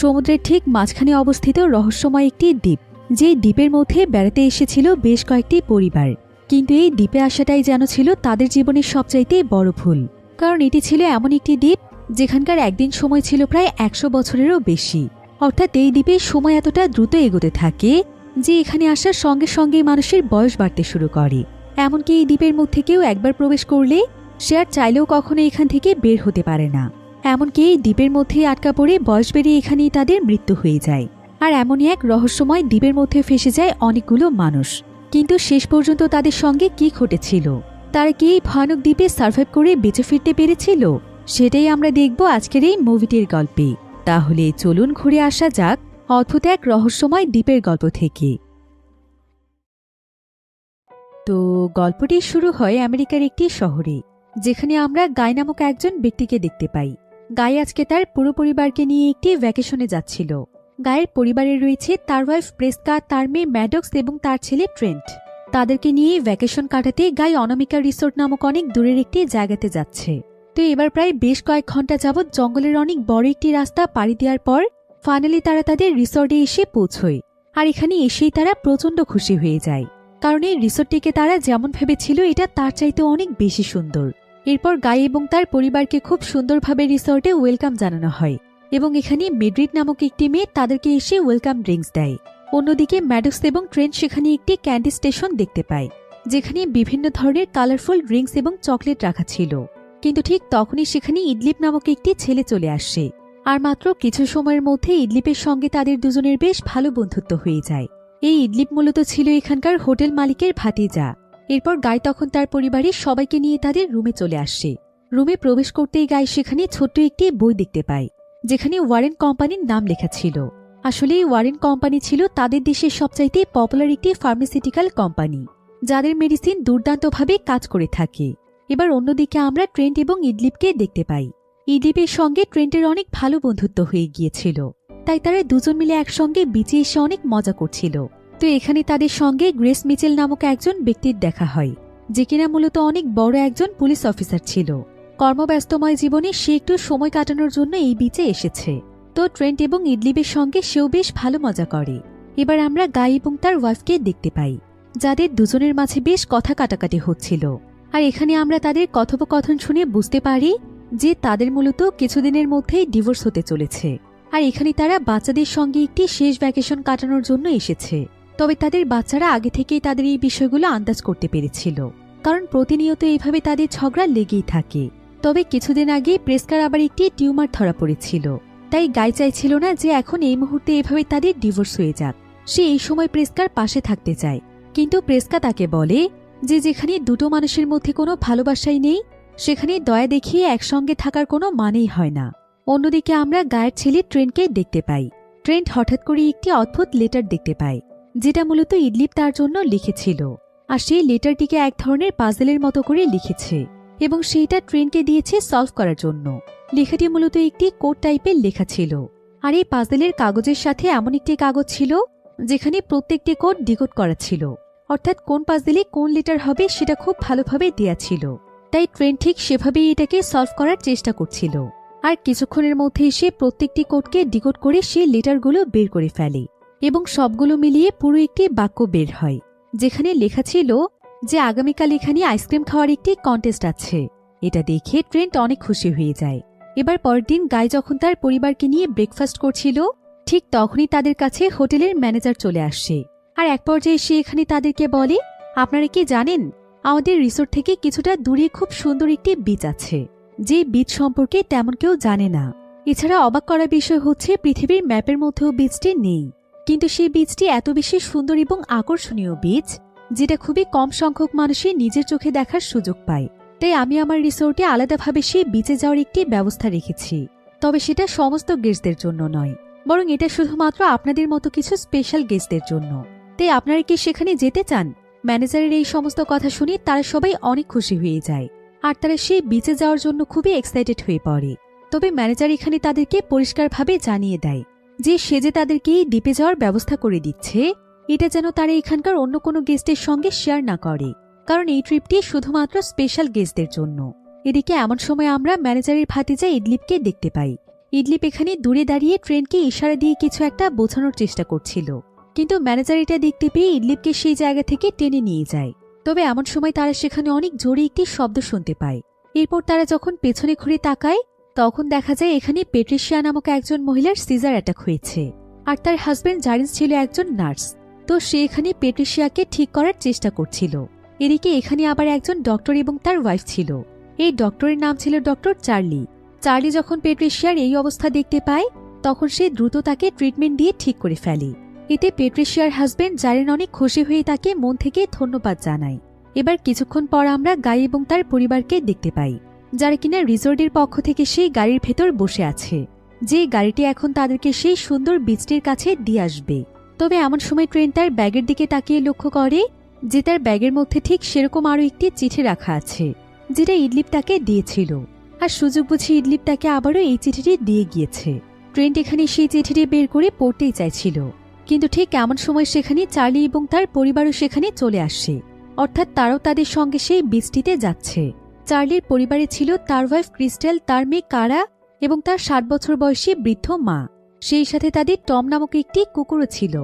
সমুদ্রের ঠিক মাঝখানে অবস্থিত রহস্যময় একটি দ্বীপ, যে দ্বীপের মধ্যে বেড়াতে এসেছিল বেশ কয়েকটি পরিবার। কিন্তু এই দ্বীপে আসাটাই যেন ছিল তাদের জীবনের সবচাইতে বড় ভুল, কারণ এটি ছিল এমন একটি দ্বীপ যেখানকার একদিন সময় ছিল প্রায় 100 বছরেরও বেশি। অর্থাৎ এই দ্বীপে সময় এতটা দ্রুত এগোতে থাকে যে এখানে আসার সঙ্গে সঙ্গেই মানুষের বয়স বাড়তে শুরু করে। এমনকি এই দ্বীপের মধ্যে কেউ একবার প্রবেশ করলে সে আর চাইলেও কখনো এখান থেকে বের হতে পারে না। এমনকি এই দ্বীপের মধ্যেই আটকা পড়ে বয়স বেড়ে এখানেই তাদের মৃত্যু হয়ে যায়। আর এমনই এক রহস্যময় দ্বীপের মধ্যে ফেসে যায় অনেকগুলো মানুষ। কিন্তু শেষ পর্যন্ত তাদের সঙ্গে কি ঘটেছিল, তারা কি এই ভয়ানক দ্বীপে সার্ভাইভ করে বেঁচে ফিরতে পেরেছিল, সেটাই আমরা দেখব আজকের এই মুভিটির গল্পে। তাহলে চলুন ঘুরে আসা যাক অদ্ভুত এক রহস্যময় দ্বীপের গল্প থেকে। তো গল্পটি শুরু হয় আমেরিকার একটি শহরে, যেখানে আমরা গাই নামক একজন ব্যক্তিকে দেখতে পাই। গাই আজকে তার পুরো পরিবারকে নিয়ে একটি ভ্যাকেশনে যাচ্ছিল। গায়ের পরিবারে রয়েছে তার ওয়াইফ প্রেস্কা, তার মেয়ে ম্যাডক্স এবং তার ছেলে ট্রেন্ট। তাদেরকে নিয়ে ভ্যাকেশন কাটাতে গাই অনামিকা রিসোর্ট নামক অনেক দূরের একটি জায়গাতে যাচ্ছে। তো এবার প্রায় বেশ কয়েক ঘন্টা যাবৎ জঙ্গলের অনেক বড় একটি রাস্তা পাড়ি দেওয়ার পর ফাইনালি তারা তাদের রিসোর্টে এসে পৌঁছয়। আর এখানে এসেই তারা প্রচণ্ড খুশি হয়ে যায়, কারণ এই রিসোর্টটিকে তারা যেমন ভেবেছিল এটা তার চাইতে অনেক বেশি সুন্দর। এরপর গাই এবং তার পরিবারকে খুব সুন্দরভাবে রিসোর্টে ওয়েলকাম জানানো হয় এবং এখানে মেড্রিড নামক একটি মেয়ে তাদেরকে এসে ওয়েলকাম ড্রিঙ্কস দেয়। অন্যদিকে ম্যাডক্স এবং ট্রেন্ট সেখানে একটি ক্যান্ডি স্টেশন দেখতে পায়, যেখানে বিভিন্ন ধরনের কালারফুল ড্রিঙ্কস এবং চকলেট রাখা ছিল। কিন্তু ঠিক তখনই সেখানে ইডলিপ নামক একটি ছেলে চলে আসে, আর মাত্র কিছু সময়ের মধ্যে ইডলিপের সঙ্গে তাদের দুজনের বেশ ভালো বন্ধুত্ব হয়ে যায়। এই ইডলিপ মূলত ছিল এখানকার হোটেল মালিকের ভাতিজা। এরপর গাই তখন তার পরিবারের সবাইকে নিয়ে তাদের রুমে চলে আসে। রুমে প্রবেশ করতেই গাই সেখানে ছোট্ট একটি বই দেখতে পায়, যেখানে ওয়ারেন কোম্পানির নাম লেখা ছিল। আসলে এই ওয়ারেন কোম্পানি ছিল তাদের দেশের সবচাইতে পপুলার একটি ফার্মাসিউটিক্যাল কোম্পানি, যাদের মেডিসিন দুর্দান্তভাবে কাজ করে থাকে। এবার অন্যদিকে আমরা ট্রেন্ট এবং ইডলিপকে দেখতে পাই। ইডলিপের সঙ্গে ট্রেন্টের অনেক ভালো বন্ধুত্ব হয়ে গিয়েছিল, তাই তারা দুজন মিলে একসঙ্গে বিচে এসে অনেক মজা করছিল। তো এখানে তাদের সঙ্গে গ্রেস মিচেল নামক একজন ব্যক্তির দেখা হয়, যে কিনা মূলত অনেক বড় একজন পুলিশ অফিসার ছিল। কর্মব্যস্তময় জীবনে সে একটু সময় কাটানোর জন্য এই বিচে এসেছে। তো ট্রেন্ট এবং ইডলিপের সঙ্গে সেও বেশ ভালো মজা করে। এবার আমরা গাই এবং তার ওয়াইফকে দেখতে পাই, যাদের দুজনের মাঝে বেশ কথা কাটাকাটি হচ্ছিল। আর এখানে আমরা তাদের কথোপকথন শুনে বুঝতে পারি যে তাদের মূলত কিছুদিনের মধ্যেই ডিভোর্স হতে চলেছে। আর এখানে তারা বাচ্চাদের সঙ্গে একটি শেষ ভ্যাকেশন কাটানোর জন্য এসেছে। তবে তাদের বাচ্চারা আগে থেকেই তাদের এই বিষয়গুলো আন্দাজ করতে পেরেছিল, কারণ প্রতিনিয়ত এইভাবে তাদের ঝগড়া লেগেই থাকে। তবে কিছুদিন আগে প্রেস্কার আবার একটি টিউমার ধরা পড়েছিল, তাই গাই চাইছিল না যে এখন এই মুহূর্তে এভাবে তাদের ডিভোর্স হয়ে যাক। সে এই সময় প্রেস্কার পাশে থাকতে চায়, কিন্তু প্রেস্কা তাকে বলে যে যেখানে দুটো মানুষের মধ্যে কোনো ভালোবাসাই নেই, সেখানে দয়া দেখিয়ে একসঙ্গে থাকার কোনো মানেই হয় না। অন্যদিকে আমরা গায়ের ছেলে ট্রেন্টকে দেখতে পাই। ট্রেন্ট হঠাৎ করে একটি অদ্ভুত লেটার দেখতে পায়, যেটা মূলত ইডলিপ তার জন্য লিখেছিল। আর সেই লেটারটিকে এক ধরনের পাজেলের মতো করে লিখেছে এবং সেইটা ট্রেন্টকে দিয়েছে সলভ করার জন্য। লেখাটি মূলত একটি কোড টাইপের লেখা ছিল। আর এই পাজেলের কাগজের সাথে এমন একটি কাগজ ছিল যেখানে প্রত্যেকটি কোড ডিকোড করা ছিল, অর্থাৎ কোন পাজেলে কোন লেটার হবে সেটা খুব ভালোভাবে দেয়া ছিল। তাই ট্রেন্ট ঠিক সেভাবেই এটাকে সলভ করার চেষ্টা করছিল। আর কিছুক্ষণের মধ্যে সে প্রত্যেকটি কোডকে ডিকোড করে সে লেটারগুলো বের করে ফেলে এবং সবগুলো মিলিয়ে পুরো একটি বাক্য বের হয়, যেখানে লেখা ছিল যে আগামীকাল এখানে আইসক্রিম খাওয়ার একটি কন্টেস্ট আছে। এটা দেখে ট্রেন্ট অনেক খুশি হয়ে যায়। এবার পরের দিন গাই যখন তার পরিবারকে নিয়ে ব্রেকফাস্ট করছিল, ঠিক তখনই তাদের কাছে হোটেলের ম্যানেজার চলে আসে। আর এক পর্যায়ে সে এখানে তাদেরকে বলে, আপনারা কি জানেন আমাদের রিসোর্ট থেকে কিছুটা দূরে খুব সুন্দর একটি বিচ আছে, যে বিচ সম্পর্কে তেমন কেউ জানে না। এছাড়া অবাক করার বিষয় হচ্ছে পৃথিবীর ম্যাপের মধ্যেও বিচটি নেই, কিন্তু সেই বিচটি এত বেশি সুন্দর এবং আকর্ষণীয় বিচ, যেটা খুবই কম সংখ্যক মানুষই নিজের চোখে দেখার সুযোগ পায়। তাই আমি আমার রিসোর্টে আলাদাভাবে সেই বিচে যাওয়ার একটি ব্যবস্থা রেখেছি। তবে সেটা সমস্ত গেস্টদের জন্য নয়, বরং এটা শুধুমাত্র আপনাদের মতো কিছু স্পেশাল গেস্টদের জন্য। তাই আপনারা কি সেখানে যেতে চান? ম্যানেজারের এই সমস্ত কথা শুনে তারা সবাই অনেক খুশি হয়ে যায়, আর তারা সেই বিচে যাওয়ার জন্য খুবই এক্সাইটেড হয়ে পড়ে। তবে ম্যানেজার এখানে তাদেরকে পরিষ্কারভাবে জানিয়ে দেয় যে সে যে তাদেরকে এই দ্বীপে যাওয়ার ব্যবস্থা করে দিচ্ছে, এটা যেন তারা এখানকার অন্য কোনো গেস্টের সঙ্গে শেয়ার না করে, কারণ এই ট্রিপটি শুধুমাত্র স্পেশাল গেস্টদের জন্য। এদিকে এমন সময় আমরা ম্যানেজারের ভাতিজা ইডলিপকে দেখতে পাই। ইডলিপ এখানে দূরে দাঁড়িয়ে ট্রেনকে ইশারা দিয়ে কিছু একটা বোঝানোর চেষ্টা করছিল, কিন্তু ম্যানেজার এটা দেখতে পেয়ে ইডলিপকে সেই জায়গা থেকে টেনে নিয়ে যায়। তবে এমন সময় তারা সেখানে অনেক জোরে একটি শব্দ শুনতে পায়। এরপর তারা যখন পেছনে ঘুরে তাকায় তখন দেখা যায় এখানে পেট্রিশিয়া নামক একজন মহিলার সিজার অ্যাটাক হয়েছে, আর তার হাজবেন্ড জারিন্স ছিল একজন নার্স। তো সে এখানে পেট্রিশিয়াকে ঠিক করার চেষ্টা করছিল। এদিকে এখানে আবার একজন ডক্টর এবং তার ওয়াইফ ছিল। এই ডক্টরের নাম ছিল ডক্টর চার্লি। চার্লি যখন পেট্রিশিয়ার এই অবস্থা দেখতে পায় তখন সে দ্রুত তাকে ট্রিটমেন্ট দিয়ে ঠিক করে ফেলে। এতে পেট্রিশিয়ার হাজবেন্ড জারিন অনেক খুশি হয়ে তাকে মন থেকে ধন্যবাদ জানায়। এবার কিছুক্ষণ পর আমরা গাই এবং তার পরিবারকে দেখতে পাই, যারা কিনা রিসোর্টের পক্ষ থেকে সেই গাড়ির ভেতর বসে আছে, যে গাড়িটি এখন তাদেরকে সেই সুন্দর বিচটির কাছে দিয়ে আসবে। তবে এমন সময় ট্রেন তার ব্যাগের দিকে তাকিয়ে লক্ষ্য করে যে তার ব্যাগের মধ্যে ঠিক সেরকম আরও একটি চিঠি রাখা আছে, যেটা ইডলিপ তাকে দিয়েছিল। আর সুযোগ বুঝে ইডলিপ তাকে আবারও এই চিঠিটি দিয়ে গিয়েছে। ট্রেন এখানে সেই চিঠিটি বের করে পড়তেই চাইছিল, কিন্তু ঠিক এমন সময় সেখানে চার্লি এবং তার পরিবারও সেখানে চলে আসে, অর্থাৎ তারাও তাদের সঙ্গে সেই বিচটিতে যাচ্ছে। চার্লির পরিবারে ছিল তার ওয়াইফ ক্রিস্টেল, তার মেয়ে কারা এবং তার 7 বছর বয়সী বৃদ্ধ মা। সেই সাথে তাদের টম নামক একটি কুকুরও ছিল।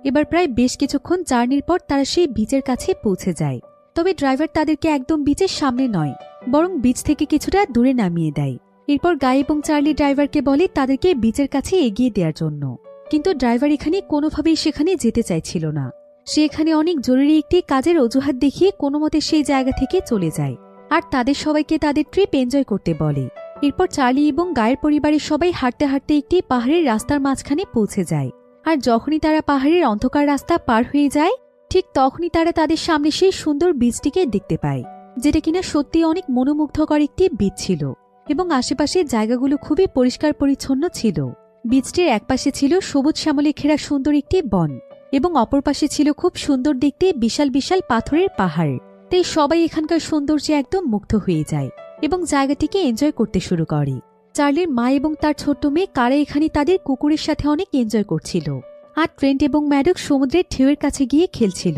এবার প্রায় বেশ কিছুক্ষণ জার্নির পর তারা সেই বিচের কাছে পৌঁছে যায়। তবে ড্রাইভার তাদেরকে একদম বিচের সামনে নয়, বরং বিচ থেকে কিছুটা দূরে নামিয়ে দেয়। এরপর গাই এবং চার্লি ড্রাইভারকে বলে তাদেরকে বিচের কাছে এগিয়ে দেওয়ার জন্য, কিন্তু ড্রাইভার এখানে কোনোভাবেই সেখানে যেতে চাইছিল না। সে এখানে অনেক জরুরি একটি কাজের অজুহাত দেখিয়ে কোনো মতে সেই জায়গা থেকে চলে যায়, আর তাদের সবাইকে তাদের ট্রিপ এনজয় করতে বলে। এরপর চার্লি এবং গায়ের পরিবারের সবাই হাঁটতে হাঁটতে একটি পাহাড়ের রাস্তার মাঝখানে পৌঁছে যায়। আর যখনই তারা পাহাড়ের অন্ধকার রাস্তা পার হয়ে যায় ঠিক তখনই তারা তাদের সামনে সেই সুন্দর বীজটিকে দেখতে পায়, যেটা কিনা সত্যি অনেক মনোমুগ্ধকর একটি বীজ ছিল এবং আশেপাশের জায়গাগুলো খুবই পরিষ্কার পরিচ্ছন্ন ছিল। বীজটির একপাশে ছিল সবুজ শ্যামলে ঘেরা সুন্দর একটি বন এবং অপর পাশে ছিল খুব সুন্দর দেখতে বিশাল বিশাল পাথরের পাহাড়। তাই সবাই এখানকার সৌন্দর্যে একদম মুগ্ধ হয়ে যায় এবং জায়গাটিকে এনজয় করতে শুরু করে। চার্লির মা এবং তার ছোট্ট মেয়ে কারা এখানে তাদের কুকুরের সাথে অনেক এনজয় করছিল, আর ট্রেন্ট এবং ম্যাডক্স সমুদ্রের ঢেউয়ের কাছে গিয়ে খেলছিল।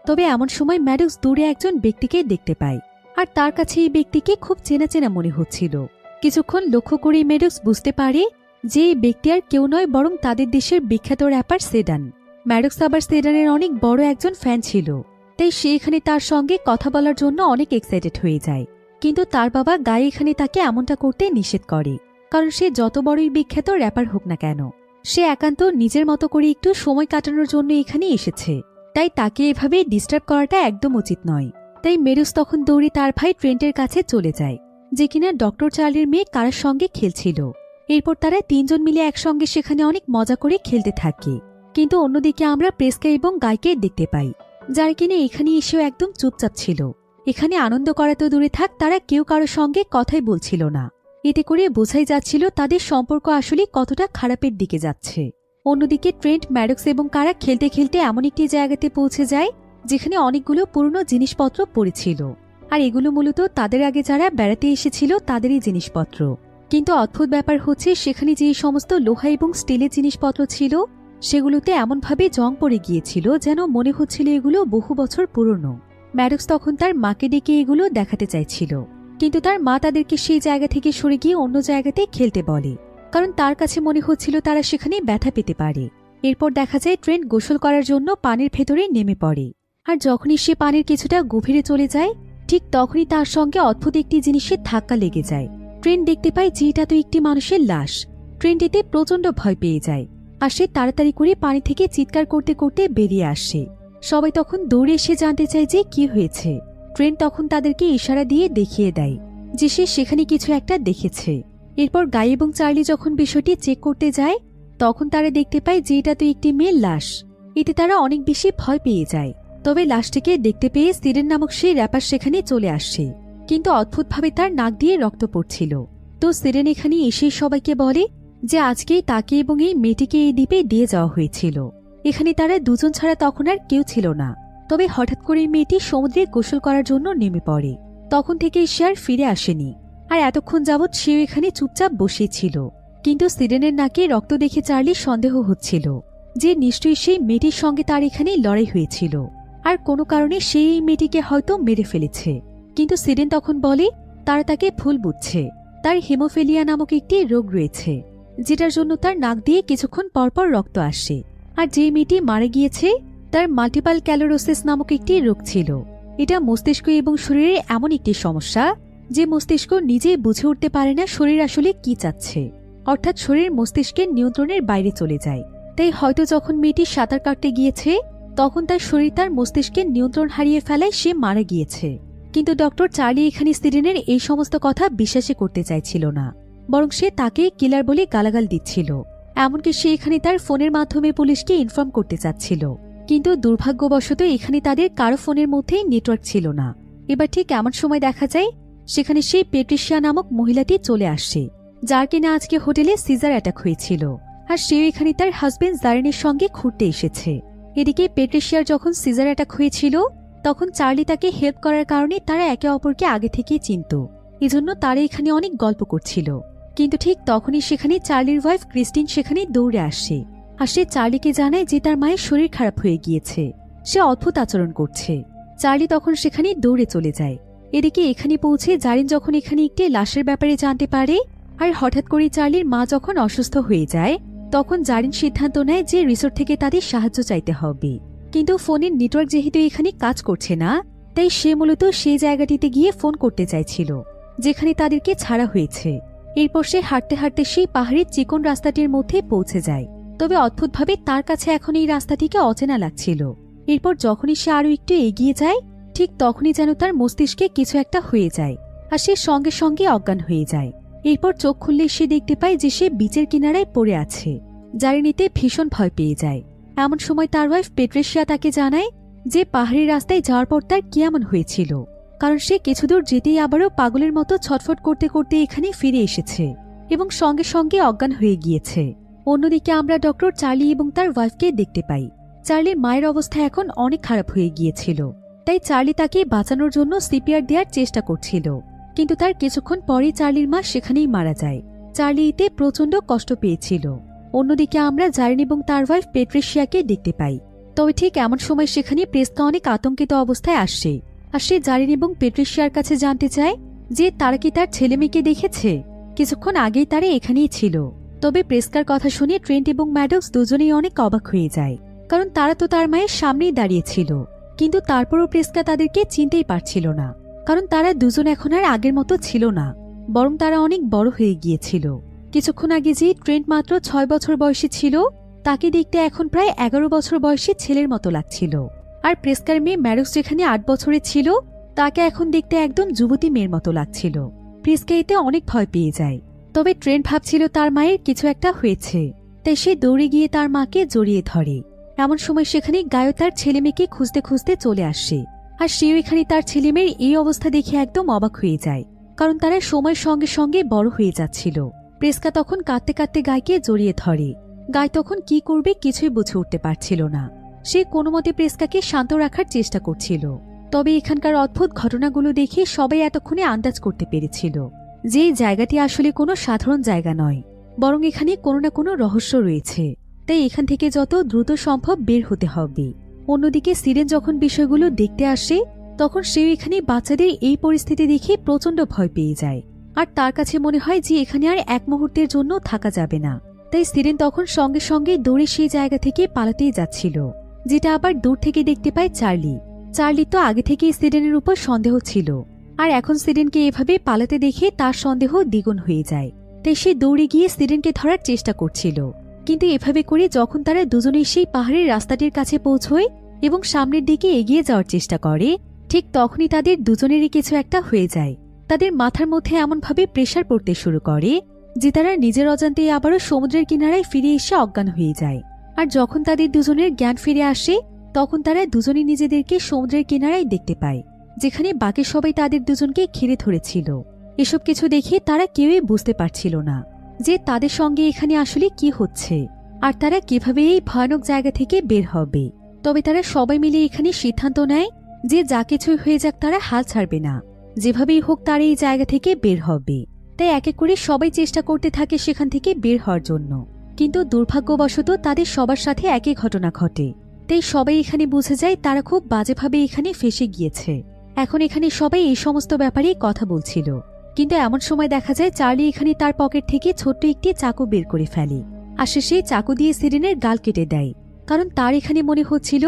তবে এমন সময় ম্যাডক্স দূরে একজন ব্যক্তিকে দেখতে পায়, আর তার কাছে এই ব্যক্তিকে খুব চেনা চেনা মনে হচ্ছিল। কিছুক্ষণ লক্ষ্য করে ম্যাডক্স বুঝতে পারে যে এই ব্যক্তি আর কেউ নয় বরং তাদের দেশের বিখ্যাত র্যাপার সেডান। ম্যাডক্স আবার সেডানের অনেক বড় একজন ফ্যান ছিল, তাই সে এখানে তার সঙ্গে কথা বলার জন্য অনেক এক্সাইটেড হয়ে যায়। কিন্তু তার বাবা গায়ে এখানে তাকে এমনটা করতে নিষেধ করে, কারণ সে যত বড়ই বিখ্যাত র্যাপার হোক না কেন সে একান্ত নিজের মতো করে একটু সময় কাটানোর জন্য এখানে এসেছে, তাই তাকে এভাবে ডিস্টার্ব করাটা একদম উচিত নয়। তাই ম্যাডক্স তখন দৌড়ে তার ভাই ট্রেন্টের কাছে চলে যায়, যে কিনা ডক্টর চার্লির মেয়ে কারার সঙ্গে খেলছিল। এরপর তারা 3 জন মিলে একসঙ্গে সেখানে অনেক মজা করে খেলতে থাকে। কিন্তু অন্যদিকে আমরা প্রেসকা এবং গাইকে দেখতে পাই, যার কিনা এখানে এসেও একদম চুপচাপ ছিল। এখানে আনন্দ করা তো দূরে থাক, তারা কেউ কারোর সঙ্গে কথাই বলছিল না। এতে করে বোঝাই যাচ্ছিল তাদের সম্পর্ক আসলে কতটা খারাপের দিকে যাচ্ছে। অন্যদিকে ট্রেন্ট, ম্যাডক্স এবং কারা খেলতে খেলতে এমন একটি জায়গাতে পৌঁছে যায় যেখানে অনেকগুলো পুরনো জিনিসপত্র পড়েছিল, আর এগুলো মূলত তাদের আগে যারা বেড়াতে এসেছিল তাদেরই জিনিসপত্র। কিন্তু অদ্ভুত ব্যাপার হচ্ছে সেখানে যে সমস্ত লোহা এবং স্টিলের জিনিসপত্র ছিল সেগুলোতে এমনভাবে জং পড়ে গিয়েছিল যেন মনে হচ্ছিল এগুলো বহু বছর পুরনো। ম্যাডক্স তখন তার মাকে ডেকে এগুলো দেখাতে চাইছিল, কিন্তু তার মা তাদেরকে সেই জায়গা থেকে সরে গিয়ে অন্য জায়গাতে খেলতে বলে, কারণ তার কাছে মনে হচ্ছিল তারা সেখানে ব্যথা পেতে পারে। এরপর দেখা যায় ট্রেন্ট গোসল করার জন্য পানির ভেতরে নেমে পড়ে, আর যখনই সে পানির কিছুটা গভীরে চলে যায় ঠিক তখনই তার সঙ্গে অদ্ভুত একটি জিনিসের ধাক্কা লেগে যায়। ট্রেন্ট দেখতে পায় যে এটা তো একটি মানুষের লাশ। ট্রেন্ট এতে প্রচণ্ড ভয় পেয়ে যায়, আর সে তাড়াতাড়ি করে পানি থেকে চিৎকার করতে করতে বেরিয়ে আসে। সবাই তখন দৌড়ে এসে জানতে চায় যে কি হয়েছে। ট্রেন্ট তখন তাদেরকে ইশারা দিয়ে দেখিয়ে দেয় যে সে সেখানে কিছু একটা দেখেছে। এরপর গাই এবং চার্লি যখন বিষয়টি চেক করতে যায় তখন তারা দেখতে পায় যে এটা তো একটি মেয়ের লাশ। এতে তারা অনেক বেশি ভয় পেয়ে যায়। তবে লাশটিকে দেখতে পেয়ে সিরেন নামক সেই র্যাপার সেখানে চলে আসে, কিন্তু অদ্ভুতভাবে তার নাক দিয়ে রক্ত পড়ছিল। তো সিরেন এখানে এসে সবাইকে বলে যে আজকেই তাকে এবং এই মেয়েটিকে এই দ্বীপে দিয়ে যাওয়া হয়েছিল। এখানে তারা দুজন ছাড়া তখন আর কেউ ছিল না। তবে হঠাৎ করে মেয়েটি সমুদ্রে গোসল করার জন্য নেমে পড়ে। তখন থেকে সে আর ফিরে আসেনি, আর এতক্ষণ যাবৎ সেও এখানে চুপচাপ বসেছিল। কিন্তু সিরেনের নাকে রক্ত দেখে চার্লির সন্দেহ হচ্ছিল যে নিশ্চয়ই সেই মেয়েটির সঙ্গে তার এখানে লড়াই হয়েছিল, আর কোনো কারণে সেই এই মেয়েটিকে হয়তো মেরে ফেলেছে। কিন্তু সিরেন তখন বলে তারা তাকে ভুল বুঝছে, তার হেমোফিলিয়া নামক একটি রোগ রয়েছে। যেটার জন্য তার নাক দিয়ে কিছুক্ষণ পরপর রক্ত আসে। আর যে মেয়েটি মারা গিয়েছে তার মাল্টিপল স্ক্লেরোসিস নামক একটি রোগ ছিল। এটা মস্তিষ্ক এবং শরীরের এমন একটি সমস্যা যে মস্তিষ্ক নিজেই বুঝে উঠতে পারে না শরীর আসলে কি চাচ্ছে, অর্থাৎ শরীর মস্তিষ্কের নিয়ন্ত্রণের বাইরে চলে যায়। তাই হয়তো যখন মেয়েটি সাঁতার কাটতে গিয়েছে তখন তার শরীর তার মস্তিষ্কের নিয়ন্ত্রণ হারিয়ে ফেলায় সে মারা গিয়েছে। কিন্তু ডক্টর চার্লি এখানে সিডেনের এই সমস্ত কথা বিশ্বাসই করতে চাইছিল না, বরং সে তাকে কিলার বলে গালাগাল দিচ্ছিল। এমনকি সে এখানে তার ফোনের মাধ্যমে পুলিশকে ইনফর্ম করতে চাচ্ছিল। কিন্তু দুর্ভাগ্যবশত এখানে তাদের কারো ফোনের মধ্যেই নেটওয়ার্ক ছিল না। এবার ঠিক এমন সময় দেখা যায় সেখানে সেই পেট্রিশিয়া নামক মহিলাটি চলে আসে, যার কিনা আজকে হোটেলে সিজার অ্যাটাক হয়েছিল। আর সেও এখানে তার হাজবেন্ড জারেনের সঙ্গে ঘুরতে এসেছে। এদিকে পেট্রিশিয়ার যখন সিজার অ্যাটাক হয়েছিল তখন চার্লি তাকে হেল্প করার কারণে তারা একে অপরকে আগে থেকেই চিনত, এজন্য তারা এখানে অনেক গল্প করছিল। কিন্তু ঠিক তখনই সেখানে চার্লির ওয়াইফ ক্রিস্টিন সেখানে দৌড়ে আসে। আর সে চার্লিকে জানায় যে তার মায়ের শরীর খারাপ হয়ে গিয়েছে, সে অদ্ভুত আচরণ করছে। চার্লি তখন সেখানে দৌড়ে চলে যায়। এদিকে এখানে পৌঁছে জারিন যখন এখানে একটি লাশের ব্যাপারে জানতে পারে আর হঠাৎ করে চার্লির মা যখন অসুস্থ হয়ে যায় তখন জারিন সিদ্ধান্ত নেয় যে রিসোর্ট থেকে তাদের সাহায্য চাইতে হবে। কিন্তু ফোনের নেটওয়ার্ক যেহেতু এখানে কাজ করছে না তাই সে মূলত সেই জায়গাটিতে গিয়ে ফোন করতে চাইছিল যেখানে তাদেরকে ছাড়া হয়েছে। এরপর সে হাঁটতে হাঁটতে সেই পাহাড়ের চিকন রাস্তাটির মধ্যে পৌঁছে যায়। তবে অদ্ভুতভাবে তার কাছে এখন এই রাস্তাটিকে অচেনা লাগছিল। এরপর যখনই সে আরো একটু এগিয়ে যায় ঠিক তখনই যেন তার মস্তিষ্কে কিছু একটা হয়ে যায় আর সে সঙ্গে সঙ্গে অজ্ঞান হয়ে যায়। এরপর চোখ খুললে সে দেখতে পায় যে সে বিচের কিনারায় পড়ে আছে। জারিনিতে ভীষণ ভয় পেয়ে যায়। এমন সময় তার ওয়াইফ পেট্রিশিয়া তাকে জানায় যে পাহাড়ি রাস্তায় যাওয়ার পর তার কি এমন হয়েছিল, কারণ সে কিছুদূর যেতেই আবারও পাগলের মতো ছটফট করতে করতে এখানে ফিরে এসেছে এবং সঙ্গে সঙ্গে অজ্ঞান হয়ে গিয়েছে। অন্যদিকে আমরা ডক্টর চার্লি এবং তার ওয়াইফকে দেখতে পাই। চার্লির মায়ের অবস্থা এখন অনেক খারাপ হয়ে গিয়েছিল, তাই চার্লি তাকে বাঁচানোর জন্য সিপিআর দেওয়ার চেষ্টা করছিল। কিন্তু তার কিছুক্ষণ পরেই চার্লির মা সেখানেই মারা যায়। চার্লি এতে প্রচণ্ড কষ্ট পেয়েছিল। অন্যদিকে আমরা জারিন এবং তার ওয়াইফ পেট্রিশিয়াকে দেখতে পাই। তবে ঠিক এমন সময় সেখানে প্রেসকা অনেক আতঙ্কিত অবস্থায় আসে আর সে জারিন এবং পেট্রিশিয়ার কাছে জানতে চায় যে তারা কি তার ছেলে মেয়েকে দেখেছে। কিছুক্ষণ আগেই তারা এখানেই ছিল। তবে প্রেসকার কথা শুনে ট্রেন্ট এবং ম্যাডক্স দুজনেই অনেক অবাক হয়ে যায়, কারণ তারা তো তার মায়ের সামনেই দাঁড়িয়েছিল। কিন্তু তারপরও প্রেসকা তাদেরকে চিনতেই পারছিল না, কারণ তারা দুজন এখন আর আগের মতো ছিল না, বরং তারা অনেক বড় হয়ে গিয়েছিল। কিছুক্ষণ আগে যে ট্রেন্ট মাত্র 6 বছর বয়সী ছিল তাকে দেখতে এখন প্রায় 11 বছর বয়সী ছেলের মতো লাগছিল। আর প্রেসকার মেয়ে ম্যাডক্স যেখানে 8 বছরের ছিল তাকে এখন দেখতে একদম যুবতী মেয়ের মতো লাগছিল। প্রেসকা এতে অনেক ভয় পেয়ে যায়। তবে ট্রেন্ট ভাবছিল তার মায়ের কিছু একটা হয়েছে, তাই সে দৌড়ে গিয়ে তার মাকে জড়িয়ে ধরে। এমন সময় সেখানে গায়ো তার ছেলে মেয়েকে খুঁজতে খুঁজতে চলে আসে। আর সেও এখানে তার ছেলেমেয়ের এই অবস্থা দেখে একদম অবাক হয়ে যায়, কারণ তারা সময়ের সঙ্গে সঙ্গে বড় হয়ে যাচ্ছিল। প্রেসকা তখন কাঁদতে কাঁদতে গায়কে জড়িয়ে ধরে। গায় তখন কি করবে কিছুই বুঝে উঠতে পারছিল না। সে কোনো মতে প্রেসকাকে শান্ত রাখার চেষ্টা করছিল। তবে এখানকার অদ্ভুত ঘটনাগুলো দেখে সবাই এতক্ষণে আন্দাজ করতে পেরেছিল যে এই জায়গাটি আসলে কোনো সাধারণ জায়গা নয়, বরং এখানে কোনো না কোনো রহস্য রয়েছে। তাই এখান থেকে যত দ্রুত সম্ভব বের হতে হবে। অন্যদিকে সিরেন যখন বিষয়গুলো দেখতে আসে তখন সেও এখানে বাচ্চাদের এই পরিস্থিতি দেখে প্রচণ্ড ভয় পেয়ে যায়। আর তার কাছে মনে হয় যে এখানে আর এক মুহূর্তের জন্য থাকা যাবে না। তাই সিরেন তখন সঙ্গে সঙ্গে দৌড়ে সেই জায়গা থেকে পালাতেই যাচ্ছিল, যেটা আবার দূর থেকে দেখতে পায় চার্লি। চার্লি তো আগে থেকেই সিরেনের উপর সন্দেহ ছিল, আর এখন সিরেনকে এভাবে পালাতে দেখে তার সন্দেহ দ্বিগুণ হয়ে যায়। তাই সে দৌড়ে গিয়ে সিরেনকে ধরার চেষ্টা করছিল। কিন্তু এভাবে করে যখন তারা দুজনেই সেই পাহাড়ের রাস্তাটির কাছে পৌঁছয় এবং সামনের দিকে এগিয়ে যাওয়ার চেষ্টা করে ঠিক তখনই তাদের দুজনেরই কিছু একটা হয়ে যায়। তাদের মাথার মধ্যে এমনভাবে প্রেসার পড়তে শুরু করে যে তারা নিজের অজান্তেই আবারও সমুদ্রের কিনারায় ফিরে এসে অজ্ঞান হয়ে যায়। আর যখন তাদের দুজনের জ্ঞান ফিরে আসে তখন তারা দুজনেই নিজেদেরকে সমুদ্রের কিনারায় দেখতে পায়, যেখানে বাকি সবাই তাদের দুজনকে ঘিরে ধরেছিল। এসব কিছু দেখে তারা কেউই বুঝতে পারছিল না যে তাদের সঙ্গে এখানে আসলে কি হচ্ছে আর তারা কিভাবে এই ভয়ানক জায়গা থেকে বের হবে। তবে তারা সবাই মিলে এখানে সিদ্ধান্ত নেয় যে যা কিছুই হয়ে যাক তারা হাল ছাড়বে না, যেভাবেই হোক তারা এই জায়গা থেকে বের হবে। তাই এক এক করে সবাই চেষ্টা করতে থাকে সেখান থেকে বের হওয়ার জন্য। কিন্তু দুর্ভাগ্যবশত তাদের সবার সাথে একই ঘটনা ঘটে। তাই সবাই এখানে বুঝে যায় তারা খুব বাজেভাবে এখানে ফেঁসে গিয়েছে। এখন এখানে সবাই এই সমস্ত ব্যাপারে কথা বলছিল। কিন্তু এমন সময় দেখা যায় চার্লি এখানে তার পকেট থেকে ছোট্ট একটি চাকু বের করে ফেলে। আর সে সেই চাকু দিয়ে সিরেনের গাল কেটে দেয়, কারণ তার এখানে মনে হচ্ছিল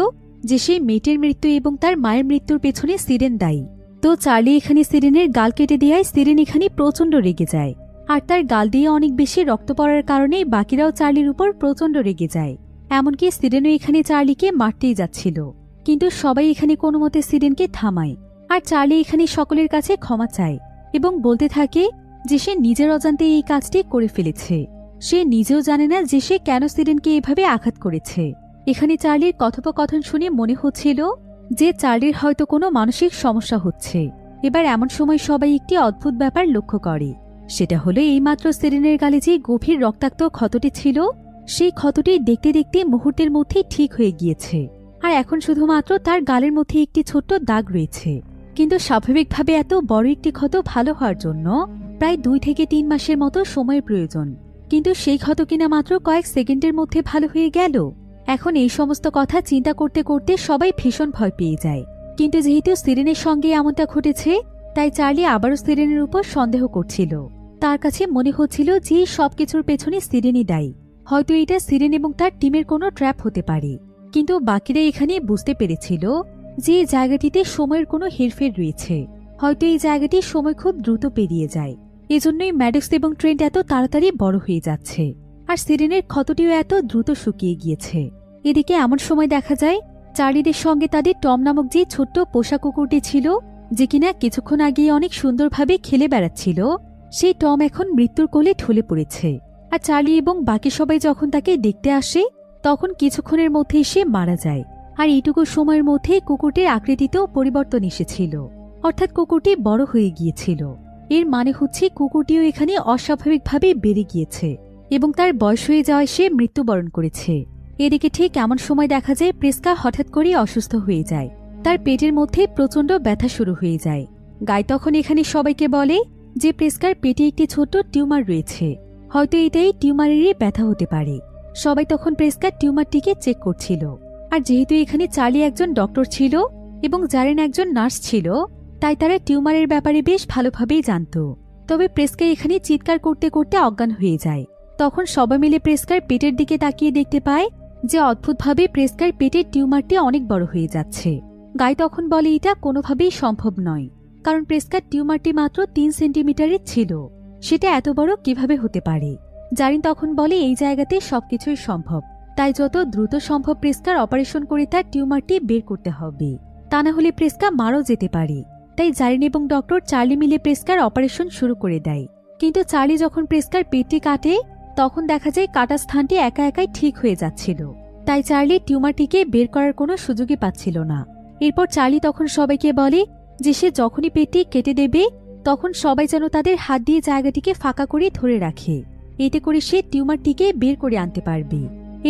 যে সেই মেয়েটির মৃত্যু এবং তার মায়ের মৃত্যুর পেছনে সিরেন দায়ী। তো চার্লি এখানে সিরেনের গাল কেটে দেওয়ায় সিরেন এখানে প্রচণ্ড রেগে যায়, আর তার গাল দিয়ে অনেক বেশি রক্ত পড়ার কারণে বাকিরাও চার্লির উপর প্রচণ্ড রেগে যায়। এমনকি সিরেনও এখানে চার্লিকে মারতেই যাচ্ছিল, কিন্তু সবাই এখানে কোনো মতে সিরেনকে থামায়। আর চার্লি এখানে সকলের কাছে ক্ষমা চায় এবং বলতে থাকে যে সে নিজের অজান্তে এই কাজটি করে ফেলেছে। সে নিজেও জানে না যে সে কেন সিরেনকে এভাবে আঘাত করেছে। এখানে চার্লির কথোপকথন শুনে মনে হচ্ছিল যে চার্লির হয়তো কোনো মানসিক সমস্যা হচ্ছে। এবার এমন সময় সবাই একটি অদ্ভুত ব্যাপার লক্ষ্য করে, সেটা হলো এইমাত্র সিরেনের গালে যে গভীর রক্তাক্ত ক্ষতটি ছিল, সেই ক্ষতটি দেখতে দেখতে মুহূর্তের মধ্যেই ঠিক হয়ে গিয়েছে, আর এখন শুধুমাত্র তার গালের মধ্যে একটি ছোট্ট দাগ রয়েছে। কিন্তু স্বাভাবিকভাবে এত বড় একটি ক্ষত ভালো হওয়ার জন্য প্রায় 2 থেকে 3 মাসের মতো সময়ের প্রয়োজন, কিন্তু সেই ক্ষত কিনা মাত্র কয়েক সেকেন্ডের মধ্যে ভালো হয়ে গেল। এখন এই সমস্ত কথা চিন্তা করতে করতে সবাই ভীষণ ভয় পেয়ে যায়। কিন্তু যেহেতু সিরেনের সঙ্গে এমনটা ঘটেছে, তাই চার্লি আবারও সিরেনের উপর সন্দেহ করছিল। তার কাছে মনে হচ্ছিল যে সবকিছুর পেছনে সিরেনই দায়ী। হয়তো এটা সিরেন এবং তার টিমের কোনো ট্র্যাপ হতে পারে। কিন্তু বাকিরা এখানে বুঝতে পেরেছিল যে এই জায়গাটিতে সময়ের কোনো হেরফের রয়েছে। হয়তো এই জায়গাটি সময় খুব দ্রুত পেরিয়ে যায়, এজন্যই ম্যাডক্স এবং ট্রেন্ট এত তাড়াতাড়ি বড় হয়ে যাচ্ছে, আর সিরেনের ক্ষতটিও এত দ্রুত শুকিয়ে গিয়েছে। এদিকে এমন সময় দেখা যায় চার্লিদের সঙ্গে তাদের টম নামক যে ছোট্ট পোষা কুকুরটি ছিল, যে কিনা কিছুক্ষণ আগে অনেক সুন্দরভাবে খেলে বেড়াচ্ছিল, সেই টম এখন মৃত্যুর কোলে ঢলে পড়েছে। আর চার্লি এবং বাকি সবাই যখন তাকে দেখতে আসে, তখন কিছুক্ষণের মধ্যেই সে মারা যায়। আর এইটুকু সময়ের মধ্যে কুকুরটির আকৃতিতেও পরিবর্তন এসেছিল, অর্থাৎ কুকুরটি বড় হয়ে গিয়েছিল। এর মানে হচ্ছে কুকুরটিও এখানে অস্বাভাবিকভাবে বেড়ে গিয়েছে এবং তার বয়স হয়ে যাওয়ায় সে মৃত্যুবরণ করেছে। এদিকে ঠিক এমন সময় দেখা যায় প্রেস্কা হঠাৎ করেই অসুস্থ হয়ে যায়। তার পেটের মধ্যে প্রচণ্ড ব্যথা শুরু হয়ে যায়। গাই তখন এখানে সবাইকে বলে যে প্রেস্কার পেটে একটি ছোট্ট টিউমার রয়েছে, হয়তো এটাই টিউমারেরই ব্যথা হতে পারে। সবাই তখন প্রেস্কার টিউমারটিকে চেক করছিল। আর যেহেতু এখানে চার্লি একজন ডক্টর ছিল এবং জারেন একজন নার্স ছিল, তাই তারা টিউমারের ব্যাপারে বেশ ভালোভাবেই জানত। তবে প্রেস্কা এখানে চিৎকার করতে করতে অজ্ঞান হয়ে যায়। তখন সবাই মিলে প্রেস্কার পেটের দিকে তাকিয়ে দেখতে পায় যে অদ্ভুতভাবে প্রেস্কার পেটের টিউমারটি অনেক বড় হয়ে যাচ্ছে। গাই তখন বলে এটা কোনোভাবেই সম্ভব নয়, কারণ প্রেস্কার টিউমারটি মাত্র 3 সেন্টিমিটারের ছিল, সেটা এত বড় কিভাবে হতে পারে। জারিন তখন বলে এই জায়গাতে সবকিছুই সম্ভব, তাই যত দ্রুত সম্ভব প্রেস্কার অপারেশন করে তার টিউমারটি বের করতে হবে, তা না হলে প্রেস্কা মারাও যেতে পারে। তাই জারিন এবং ডক্টর চার্লি মিলে প্রেস্কার অপারেশন শুরু করে দেয়। কিন্তু চার্লি যখন প্রেস্কার পেটটি কাটে, তখন দেখা যায় কাটা স্থানটি একা একাই ঠিক হয়ে যাচ্ছিল, তাই চার্লি টিউমারটিকে বের করার কোনো সুযোগই পাচ্ছিল না। এরপর চার্লি তখন সবাইকে বলে যে সে যখনই পেটটি কেটে দেবে, তখন সবাই যেন তাদের হাত দিয়ে জায়গাটিকে ফাঁকা করে ধরে রাখে, এতে করে সে টিউমারটিকে বের করে আনতে পারবে।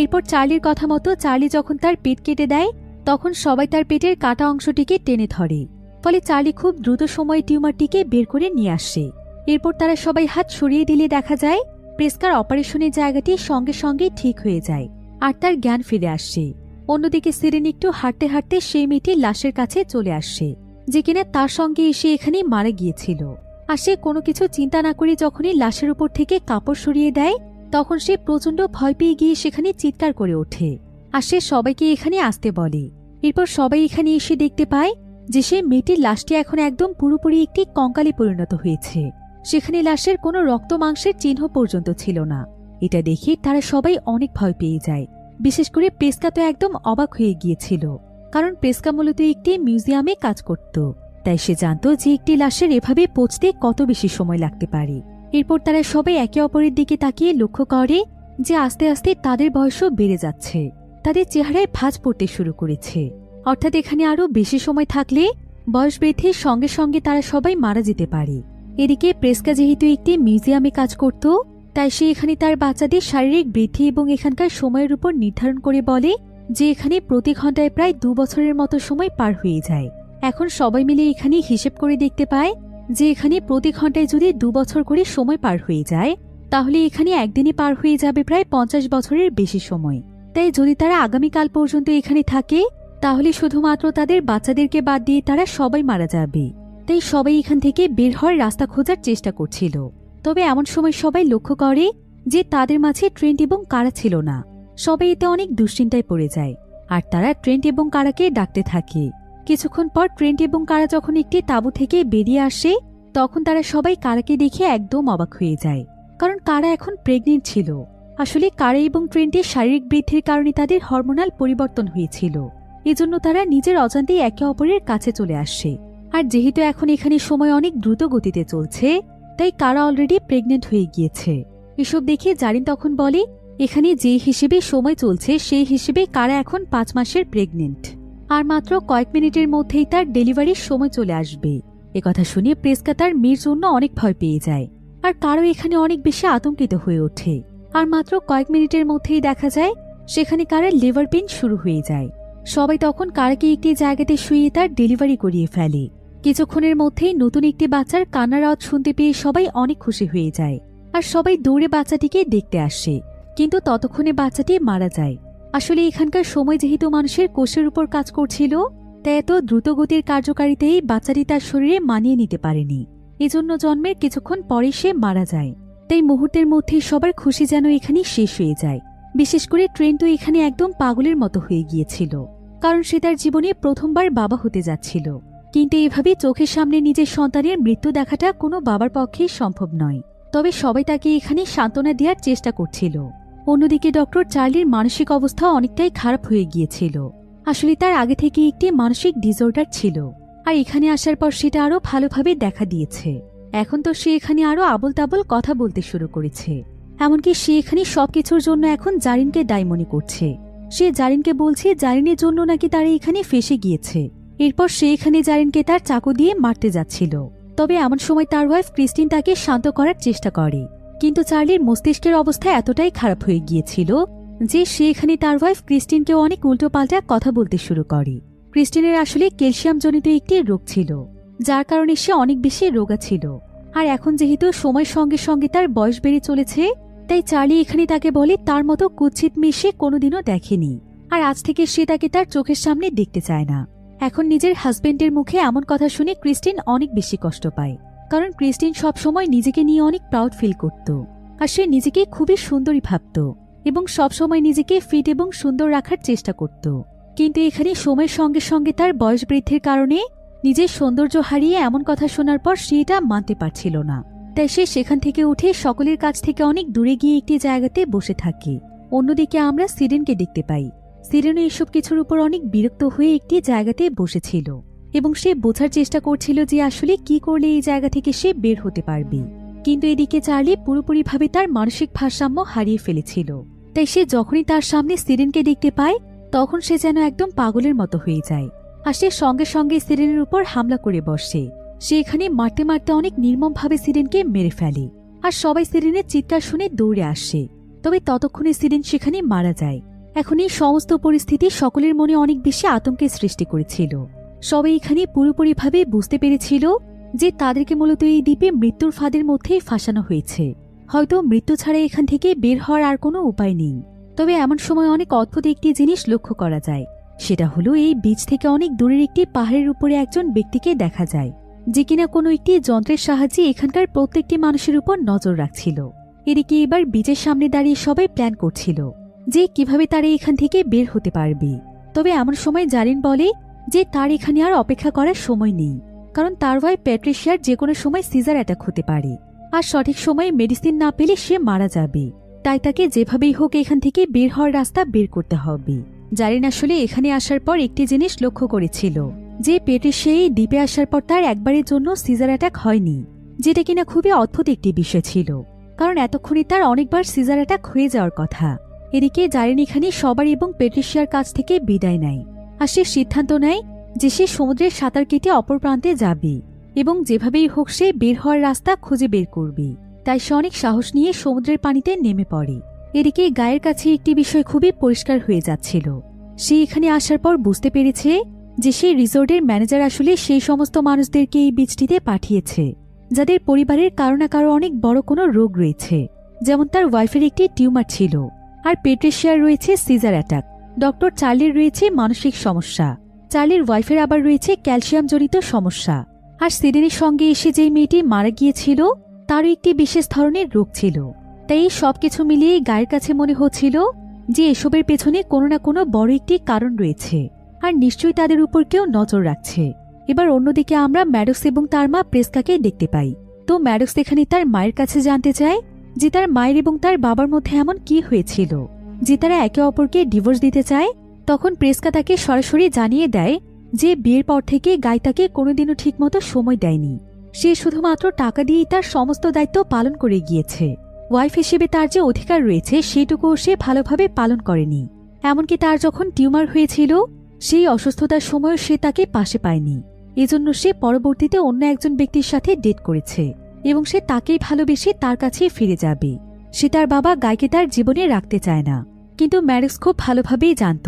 এরপর চার্লির কথা মতো চার্লি যখন তার পেট কেটে দেয়, তখন সবাই তার পেটের কাটা অংশটিকে টেনে ধরে, ফলে চার্লি খুব দ্রুত সময়ে টিউমারটিকে বের করে নিয়ে আসে। এরপর তারা সবাই হাত সরিয়ে দিলে দেখা যায় প্রেস্কার অপারেশনের জায়গাটি সঙ্গে সঙ্গে ঠিক হয়ে যায় আর তার জ্ঞান ফিরে আসে। অন্যদিকে সিরেন একটু হাঁটতে হাঁটতে সেই মেয়েটির লাশের কাছে চলে আসে, যে কিনা তার সঙ্গে এসে এখানে মারা গিয়েছিল। আর সে কোনো কিছু চিন্তা না করে যখনই লাশের উপর থেকে কাপড় সরিয়ে দেয়, তখন সে প্রচণ্ড ভয় পেয়ে গিয়ে সেখানে চিৎকার করে ওঠে। আর সে সবাইকে এখানে আসতে বলে। এরপর সবাই এখানে এসে দেখতে পায় যে সে মেয়েটির লাশটি এখন একদম পুরোপুরি একটি কঙ্কালে পরিণত হয়েছে। সেখানে লাশের কোনো রক্ত মাংসের চিহ্ন পর্যন্ত ছিল না। এটা দেখে তারা সবাই অনেক ভয় পেয়ে যায়। বিশেষ করে প্রেস্কা তো একদম অবাক হয়ে গিয়েছিল, কারণ প্রেস্কা মূলত একটি মিউজিয়ামে কাজ করত, তাই সে জানত যে একটি লাশের এভাবে পচতে কত বেশি সময় লাগতে পারে। এরপর তারা সবাই একে অপরের দিকে তাকিয়ে লক্ষ্য করে যে আস্তে আস্তে তাদের বয়সও বেড়ে যাচ্ছে, তাদের চেহারায় ভাঁজ পড়তে শুরু করেছে। অর্থাৎ এখানে আরও বেশি সময় থাকলে বয়স বৃদ্ধির সঙ্গে সঙ্গে তারা সবাই মারা যেতে পারে। এদিকে প্রেস্কা যেহেতু একটি মিউজিয়ামে কাজ করত, তাই সে এখানে তার বাচ্চাদের শারীরিক বৃদ্ধি এবং এখানকার সময়ের উপর নির্ধারণ করে বলে যে এখানে প্রতি ঘন্টায় প্রায় 2 বছরের মতো সময় পার হয়ে যায়। এখন সবাই মিলে এখানে হিসেব করে দেখতে পায় যে এখানে প্রতি ঘন্টায় যদি 2 বছর করে সময় পার হয়ে যায়, তাহলে এখানে একদিনে পার হয়ে যাবে প্রায় 50 বছরের বেশি সময়। তাই যদি তারা আগামীকাল পর্যন্ত এখানে থাকে, তাহলে শুধুমাত্র তাদের বাচ্চাদেরকে বাদ দিয়ে তারা সবাই মারা যাবে। তাই সবাই এখান থেকে বের হওয়ার রাস্তা খোঁজার চেষ্টা করছিল। তবে এমন সময় সবাই লক্ষ্য করে যে তাদের মাঝে ট্রেন্ট এবং কারা ছিল না। সবাই এতে অনেক দুশ্চিন্তায় পড়ে যায় আর তারা ট্রেন্ট এবং কারাকে ডাকতে থাকে। কিছুক্ষণ পর ট্রেন্ট এবং কারা যখন একটি তাঁবু থেকে বেরিয়ে আসে তখন তারা সবাই কারাকে দেখে একদম অবাক হয়ে যায়, কারণ কারা এখন প্রেগনেন্ট ছিল। আসলে কারা এবং ট্রেন্টের শারীরিক বৃদ্ধির কারণে তাদের হরমোনাল পরিবর্তন হয়েছিল, এজন্য তারা নিজের অজান্তেই একে অপরের কাছে চলে আসে। আর যেহেতু এখন এখানে সময় অনেক দ্রুত গতিতে চলছে তাই কারা অলরেডি প্রেগনেন্ট হয়ে গিয়েছে। এসব দেখে জারিন তখন বলে, এখানে যে হিসেবে সময় চলছে সেই হিসেবে কারা এখন 5 মাসের প্রেগনেন্ট, আর মাত্র কয়েক মিনিটের মধ্যেই তার ডেলিভারির সময় চলে আসবে। একথা শুনে প্রেসকা তার মেয়ের জন্য অনেক ভয় পেয়ে যায়, আর কারো এখানে অনেক বেশি আতঙ্কিত হয়ে ওঠে। আর মাত্র কয়েক মিনিটের মধ্যেই দেখা যায় সেখানে কারার লিভার পেইন শুরু হয়ে যায়। সবাই তখন কারাকে একটি জায়গাতে শুইয়ে তার ডেলিভারি করিয়ে ফেলে। কিছুক্ষণের মধ্যেই নতুন একটি বাচ্চার কান্নার আওয়াজ শুনতে পেয়ে সবাই অনেক খুশি হয়ে যায়, আর সবাই দৌড়ে বাচ্চাটিকে দেখতে আসে। কিন্তু ততক্ষণে বাচ্চাটি মারা যায়। আসলে এখানকার সময় যেহেতু মানুষের কোষের উপর কাজ করছিল তাই এত দ্রুতগতির কার্যকারিতায় বাচ্চাটি তার শরীরে মানিয়ে নিতে পারেনি, এজন্য জন্মের কিছুক্ষণ পরে সে মারা যায়। তাই মুহূর্তের মধ্যে সবার খুশি যেন এখানে শেষ হয়ে যায়। বিশেষ করে ট্রেন্ট তো এখানে একদম পাগলের মতো হয়ে গিয়েছিল, কারণ সে তার জীবনে প্রথমবার বাবা হতে যাচ্ছিল। কিন্তু এভাবে চোখের সামনে নিজের সন্তানের মৃত্যু দেখাটা কোনো বাবার পক্ষেই সম্ভব নয়। তবে সবাই তাকে এখানে সান্ত্বনা দেওয়ার চেষ্টা করছিল। অন্যদিকে ডক্টর চার্লির মানসিক অবস্থা অনেকটাই খারাপ হয়ে গিয়েছিল। আসলে তার আগে থেকে একটি মানসিক ডিসঅর্ডার ছিল, আর এখানে আসার পর সেটা আরো ভালোভাবে দেখা দিয়েছে। এখন তো সে এখানে আরো আবল তাবল কথা বলতে শুরু করেছে। এমনকি সে এখানে সবকিছুর জন্য এখন জারিনকে দায়ী মনে করছে। সে জারিনকে বলছে জারিনের জন্য নাকি তারা এখানে ফেঁসে গিয়েছে। এরপর সে এখানে জারিনকে তার চাকু দিয়ে মারতে যাচ্ছিল। তবে এমন সময় তার ওয়াইফ ক্রিস্টিন তাকে শান্ত করার চেষ্টা করে, কিন্তু চার্লির মস্তিষ্কের অবস্থা এতটাই খারাপ হয়ে গিয়েছিল যে সে এখানে তার ওয়াইফ ক্রিস্টিনকেও অনেক উল্টোপাল্টা কথা বলতে শুরু করে। ক্রিস্টিনের আসলে ক্যালসিয়াম জনিত একটি রোগ ছিল, যার কারণে সে অনেক বেশি রোগা ছিল। আর এখন যেহেতু সময়ের সঙ্গে সঙ্গে তার বয়স বেড়ে চলেছে তাই চার্লি এখানে তাকে বলে তার মতো কুৎসিত মেয়ে সে কোনোদিনও দেখেনি, আর আজ থেকে সে তাকে তার চোখের সামনে দেখতে চায় না। এখন নিজের হাজবেন্ডের মুখে এমন কথা শুনে ক্রিস্টিন অনেক বেশি কষ্ট পায়, কারণ ক্রিস্টিন সবসময় নিজেকে নিয়ে অনেক প্রাউড ফিল করত, আর সে নিজেকে খুবই সুন্দরী ভাবত এবং সবসময় নিজেকে ফিট এবং সুন্দর রাখার চেষ্টা করত। কিন্তু এখানে সময়ের সঙ্গে সঙ্গে তার বয়স বৃদ্ধির কারণে নিজের সৌন্দর্য হারিয়ে এমন কথা শোনার পর সে এটা মানতে পারছিল না। তাই সে সেখান থেকে উঠে সকলের কাছ থেকে অনেক দূরে গিয়ে একটি জায়গাতে বসে থাকে। অন্যদিকে আমরা সিরেনকে দেখতে পাই। সিরেনও এসব কিছুর উপর অনেক বিরক্ত হয়ে একটি জায়গাতে বসেছিল এবং সে বোঝার চেষ্টা করছিল যে আসলে কি করলে এই জায়গা থেকে সে বের হতে পারবে। কিন্তু এদিকে চার্লি পুরোপুরিভাবে তার মানসিক ভারসাম্য হারিয়ে ফেলেছিল। তাই সে যখনই তার সামনে সিরেনকে দেখতে পায় তখন সে যেন একদম পাগলের মতো হয়ে যায়, আর সে সঙ্গে সঙ্গে সিরেনের উপর হামলা করে বসে। সে এখানে মারতে মারতে অনেক নির্মমভাবে সিরেনকে মেরে ফেলে, আর সবাই সিরেনের চিৎকার শুনে দৌড়ে আসে। তবে ততক্ষণে সিরেন সেখানে মারা যায়। এখন এই সমস্ত পরিস্থিতি সকলের মনে অনেক বেশি আতঙ্কের সৃষ্টি করেছিল। সবাই এখানে পুরোপুরিভাবে বুঝতে পেরেছিল যে তাদেরকে মূলত এই দ্বীপে মৃত্যুর ফাঁদের মধ্যেই ফাঁসানো হয়েছে। হয়তো মৃত্যু ছাড়া এখান থেকে বের হওয়ার আর কোনো উপায় নেই। তবে এমন সময় অনেক অদ্ভুত একটি জিনিস লক্ষ্য করা যায়, সেটা হলো এই বীচ থেকে অনেক দূরের একটি পাহাড়ের উপরে একজন ব্যক্তিকে দেখা যায়, যে কিনা কোনো একটি যন্ত্রের সাহায্যে এখানকার প্রত্যেকটি মানুষের উপর নজর রাখছিল। এদিকে এবার বীচের সামনে দাঁড়িয়ে সবাই প্ল্যান করছিল যে কিভাবে তারা এখান থেকে বের হতে পারবে। তবে এমন সময় জারিন বলে যে তার এখানে আর অপেক্ষা করার সময় নেই, কারণ তার ওয়াইফ প্যাট্রিশিয়ার যে কোনো সময় সিজার অ্যাটাক হতে পারে, আর সঠিক সময়ে মেডিসিন না পেলে সে মারা যাবে। তাই তাকে যেভাবেই হোক এখান থেকে বের হওয়ার রাস্তা বের করতে হবে। জারিন আসলে এখানে আসার পর একটি জিনিস লক্ষ্য করেছিল যে প্যাট্রিশিয়া এই দ্বীপে আসার পর তার একবারের জন্য সিজার অ্যাটাক হয়নি, যেটা কিনা খুবই অদ্ভুত একটি বিষয় ছিল, কারণ এতক্ষণে তার অনেকবার সিজার অ্যাটাক হয়ে যাওয়ার কথা। এদিকে জারিন এখানে সবার এবং প্যাট্রিশিয়ার কাছ থেকে বিদায় নেয়, আর সে সিদ্ধান্ত নেয় যে সে সমুদ্রের সাঁতার কেটে অপর প্রান্তে যাবে এবং যেভাবেই হোক সে বের হওয়ার রাস্তা খুঁজে বের করবে। তাই সে অনেক সাহস নিয়ে সমুদ্রের পানিতে নেমে পড়ে। এদিকে গায়ের কাছে একটি বিষয় খুবই পরিষ্কার হয়ে যাচ্ছিল। সে এখানে আসার পর বুঝতে পেরেছে যে সেই রিসোর্টের ম্যানেজার আসলে সেই সমস্ত মানুষদেরকে এই বীচটিতে পাঠিয়েছে যাদের পরিবারের কারো না কারো অনেক বড় কোনো রোগ রয়েছে, যেমন তার ওয়াইফের একটি টিউমার ছিল, আর প্যাট্রিশিয়ার রয়েছে সিজার অ্যাটাক, ডক্টর চার্লির রয়েছে মানসিক সমস্যা, চার্লির ওয়াইফের আবার রয়েছে ক্যালসিয়াম জনিত সমস্যা। আর সিডনির সঙ্গে এসে যে মেয়েটি মারা গিয়েছিল তারও একটি বিশেষ ধরনের রোগ ছিল। তাই এই সবকিছু মিলিয়ে গায়ের কাছে মনে হচ্ছিল যে এসবের পেছনে কোনো না কোনো বড় একটি কারণ রয়েছে, আর নিশ্চয়ই তাদের উপর কেউ নজর রাখছে। এবার অন্যদিকে আমরা ম্যাডক্স এবং তার মা প্রেস্কাকে দেখতে পাই। তো ম্যাডক্স এখানে তার মায়ের কাছে জানতে চায় যে তার মায়ের এবং তার বাবার মধ্যে এমন কি হয়েছিল যে তারা একে অপরকে ডিভোর্স দিতে চায়। তখন প্রেস্কা তাকে সরাসরি জানিয়ে দেয় যে বিয়ের পর থেকে গাই তাকে কোনোদিনও ঠিকমতো সময় দেয়নি। সে শুধুমাত্র টাকা দিয়েই তার সমস্ত দায়িত্ব পালন করে গিয়েছে। ওয়াইফ হিসেবে তার যে অধিকার রয়েছে সেটুকুও সে ভালোভাবে পালন করেনি। এমনকি তার যখন টিউমার হয়েছিল সেই অসুস্থতার সময় সে তাকে পাশে পায়নি। এজন্য সে পরবর্তীতে অন্য একজন ব্যক্তির সাথে ডেট করেছে এবং সে তাকেই ভালোবেসে তার কাছেই ফিরে যাবে। সে তার বাবা গাইকে তার জীবনে রাখতে চায় না। কিন্তু ম্যাডক্স খুব ভালোভাবেই জানত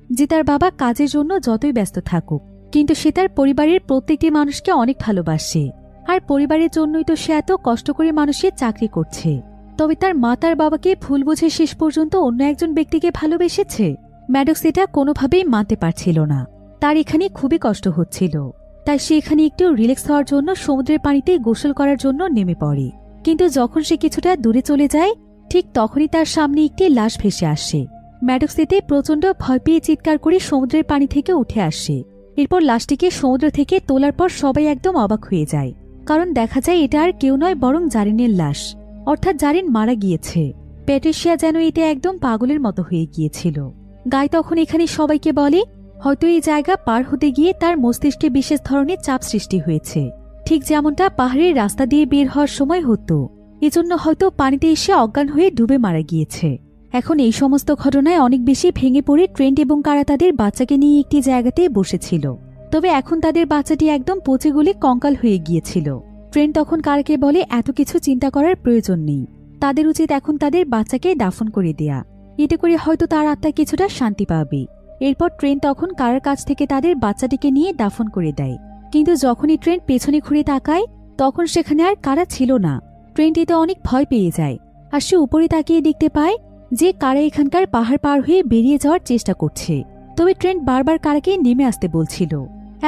যে তার বাবা কাজের জন্য যতই ব্যস্ত থাকুক, কিন্তু সে তার পরিবারের প্রত্যেকটি মানুষকে অনেক ভালোবাসে। আর পরিবারের জন্যই তো সে এত কষ্ট করে মানুষের চাকরি করছে। তবে তার মা তার বাবাকে ভুল বুঝে শেষ পর্যন্ত অন্য একজন ব্যক্তিকে ভালোবেসেছে। ম্যাডক্স এটা কোনোভাবেই মানতে পারছিল না। তার এখানে খুবই কষ্ট হচ্ছিল। তাই সে এখানে একটু রিল্যাক্স হওয়ার জন্য সমুদ্রের পানিতে গোসল করার জন্য নেমে পড়ে। কিন্তু যখন সে কিছুটা দূরে চলে যায় ঠিক তখনই তার সামনে একটি লাশ ভেসে আসে। ম্যাডক্স এতে প্রচণ্ড ভয় পেয়ে চিৎকার করে সমুদ্রের পানি থেকে উঠে আসে। এরপর লাশটিকে সমুদ্র থেকে তোলার পর সবাই একদম অবাক হয়ে যায়, কারণ দেখা যায় এটা আর কেউ নয় বরং জারিনের লাশ, অর্থাৎ জারিন মারা গিয়েছে। প্যাট্রিসিয়া যেন এতে একদম পাগলের মতো হয়ে গিয়েছিল। গাই তখন এখানে সবাইকে বলে হয়তো এই জায়গা পার হতে গিয়ে তার মস্তিষ্কে বিশেষ ধরনের চাপ সৃষ্টি হয়েছে, ঠিক যেমনটা পাহাড়ের রাস্তা দিয়ে বের হওয়ার সময় হতো। এজন্য হয়তো পানিতে এসে অজ্ঞান হয়ে ডুবে মারা গিয়েছে। এখন এই সমস্ত ঘটনায় অনেক বেশি ভেঙে পড়ে ট্রেন্ট এবং কারা তাদের বাচ্চাকে নিয়ে একটি জায়গাতে বসেছিল। তবে এখন তাদের বাচ্চাটি একদম পচে গলে কঙ্কাল হয়ে গিয়েছিল। ট্রেন্ট তখন কারাকে বলে এত কিছু চিন্তা করার প্রয়োজন নেই, তাদের উচিত এখন তাদের বাচ্চাকে দাফন করে দেয়া। এতে করে হয়তো তার আত্মা কিছুটা শান্তি পাবে। এরপর ট্রেন্ট তখন কারার কাছ থেকে তাদের বাচ্চাটিকে নিয়ে দাফন করে দেয়। কিন্তু যখনই ট্রেন্ট পেছনে ঘুরে তাকায় তখন সেখানে আর কারা ছিল না। ট্রেন্ট এতে অনেক ভয় পেয়ে যায়। আর সে উপরে তাকিয়ে দেখতে পায় যে কারা এখানকার পাহাড় পার হয়ে বেরিয়ে যাওয়ার চেষ্টা করছে। তবে ট্রেন্ট বারবার কারাকে নেমে আসতে বলছিল।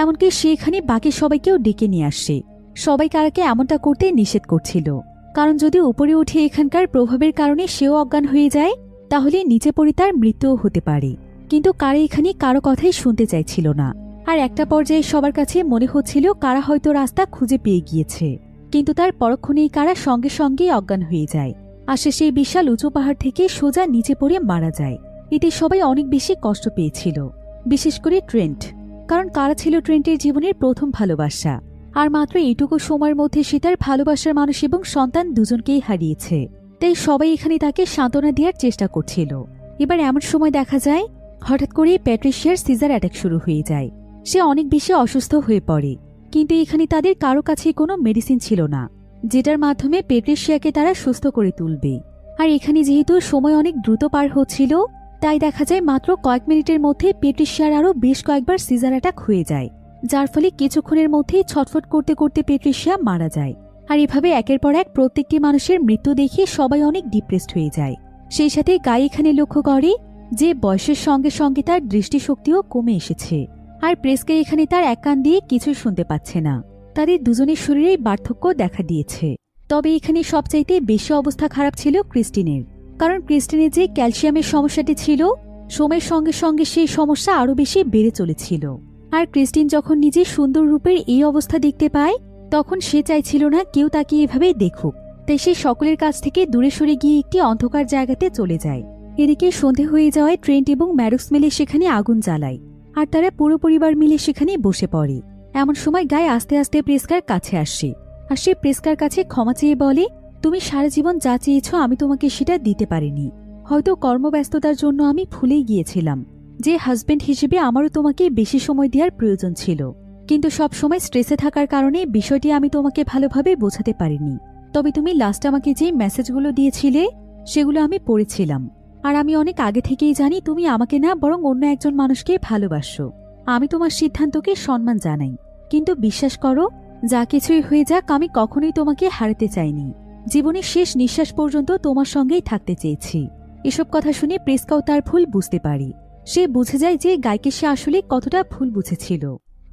এমনকি সে এখানে বাকি সবাইকেও ডেকে নিয়ে আসে। সবাই কারাকে এমনটা করতে নিষেধ করছিল, কারণ যদি উপরে উঠে এখানকার প্রভাবের কারণে সেও অজ্ঞান হয়ে যায় তাহলে নিচে পড়ে তার মৃত্যুও হতে পারে। কিন্তু কারা এখানে কারো কথাই শুনতে চাইছিল না। আর একটা পর্যায়ে সবার কাছে মনে হচ্ছিল কারা হয়তো রাস্তা খুঁজে পেয়ে গিয়েছে। কিন্তু তার পরক্ষণেই কারা সঙ্গে সঙ্গেই অজ্ঞান হয়ে যায়। আর সে সেই বিশাল উঁচু পাহাড় থেকে সোজা নিচে পড়ে মারা যায়। এতে সবাই অনেক বেশি কষ্ট পেয়েছিল, বিশেষ করে ট্রেন্ট, কারণ কারা ছিল ট্রেন্টের জীবনের প্রথম ভালোবাসা। আর মাত্র এইটুকু সময়ের মধ্যে সে তার ভালোবাসার মানুষ এবং সন্তান দুজনকেই হারিয়েছে। তাই সবাই এখানে তাকে সান্ত্বনা দেওয়ার চেষ্টা করছিল। এবার এমন সময় দেখা যায় হঠাৎ করেই প্যাট্রিসিয়ার সিজার অ্যাটাক শুরু হয়ে যায়। সে অনেক বেশি অসুস্থ হয়ে পড়ে। কিন্তু এখানে তাদের কারো কাছে কোনো মেডিসিন ছিল না যেটার মাধ্যমে প্যাট্রিসিয়াকে তারা সুস্থ করে তুলবে। আর এখানে যেহেতু সময় অনেক দ্রুত পার হচ্ছিল তাই দেখা যায় মাত্র কয়েক মিনিটের মধ্যে প্যাট্রিসিয়ার আরও বেশ কয়েকবার সিজার অ্যাটাক হয়ে যায়, যার ফলে কিছুক্ষণের মধ্যেই ছটফট করতে করতে প্যাট্রিসিয়া মারা যায়। আর এভাবে একের পর এক প্রত্যেকটি মানুষের মৃত্যু দেখে সবাই অনেক ডিপ্রেসড হয়ে যায়। সেই সাথে গাই এখানে লক্ষ্য করে যে বয়সের সঙ্গে সঙ্গে তার দৃষ্টিশক্তিও কমে এসেছে। আর প্রেসকে এখানে তার এক কান দিয়ে কিছুই শুনতে পাচ্ছে না। তাদের দুজনের শরীরেই পার্থক্য দেখা দিয়েছে। তবে এখানে সবচাইতে বেশি অবস্থা খারাপ ছিল ক্রিস্টিনের, কারণ ক্রিস্টিনের যে ক্যালসিয়ামের সমস্যাটি ছিল সময়ের সঙ্গে সঙ্গে সেই সমস্যা আরও বেশি বেড়ে চলেছিল। আর ক্রিস্টিন যখন নিজের সুন্দর রূপের এই অবস্থা দেখতে পায় তখন সে চাইছিল না কেউ তাকে এভাবেই দেখুক। তাই সে সকলের কাছ থেকে দূরে সরে গিয়ে একটি অন্ধকার জায়গাতে চলে যায়। এদিকে সন্ধে হয়ে যাওয়ায় ট্রেন্ট এবং ম্যাডক্স মিলে সেখানে আগুন জ্বালায়। আর তারা পুরো পরিবার মিলে সেখানে বসে পড়ে। এমন সময় গায়ে আস্তে আস্তে প্রেস্কার কাছে আসে। আর সে প্রেস্কার কাছে ক্ষমা চেয়ে বলে, তুমি সারা জীবন যা চেয়েছ আমি তোমাকে সেটা দিতে পারিনি। হয়তো কর্মব্যস্ততার জন্য আমি ভুলেই গিয়েছিলাম যে হাজবেন্ড হিসেবে আমারও তোমাকে বেশি সময় দেওয়ার প্রয়োজন ছিল। কিন্তু সব সময় স্ট্রেসে থাকার কারণে বিষয়টি আমি তোমাকে ভালোভাবে বোঝাতে পারিনি। তবে তুমি লাস্ট আমাকে যে মেসেজগুলো দিয়েছিলে সেগুলো আমি পড়েছিলাম। আর আমি অনেক আগে থেকেই জানি তুমি আমাকে না বরং অন্য একজন মানুষকে ভালোবাসো। আমি তোমার সিদ্ধান্তকে সম্মান জানাই, কিন্তু বিশ্বাস করো যা কিছুই হয়ে যাক আমি কখনোই তোমাকে হারাতে চাইনি। জীবনের শেষ নিঃশ্বাস পর্যন্ত তোমার সঙ্গেই থাকতে চেয়েছি। এসব কথা শুনে প্রেস্কাও তার ভুল বুঝতে পারি। সে বুঝে যায় যে গাইকে সে আসলে কতটা ভুল বুঝেছিল।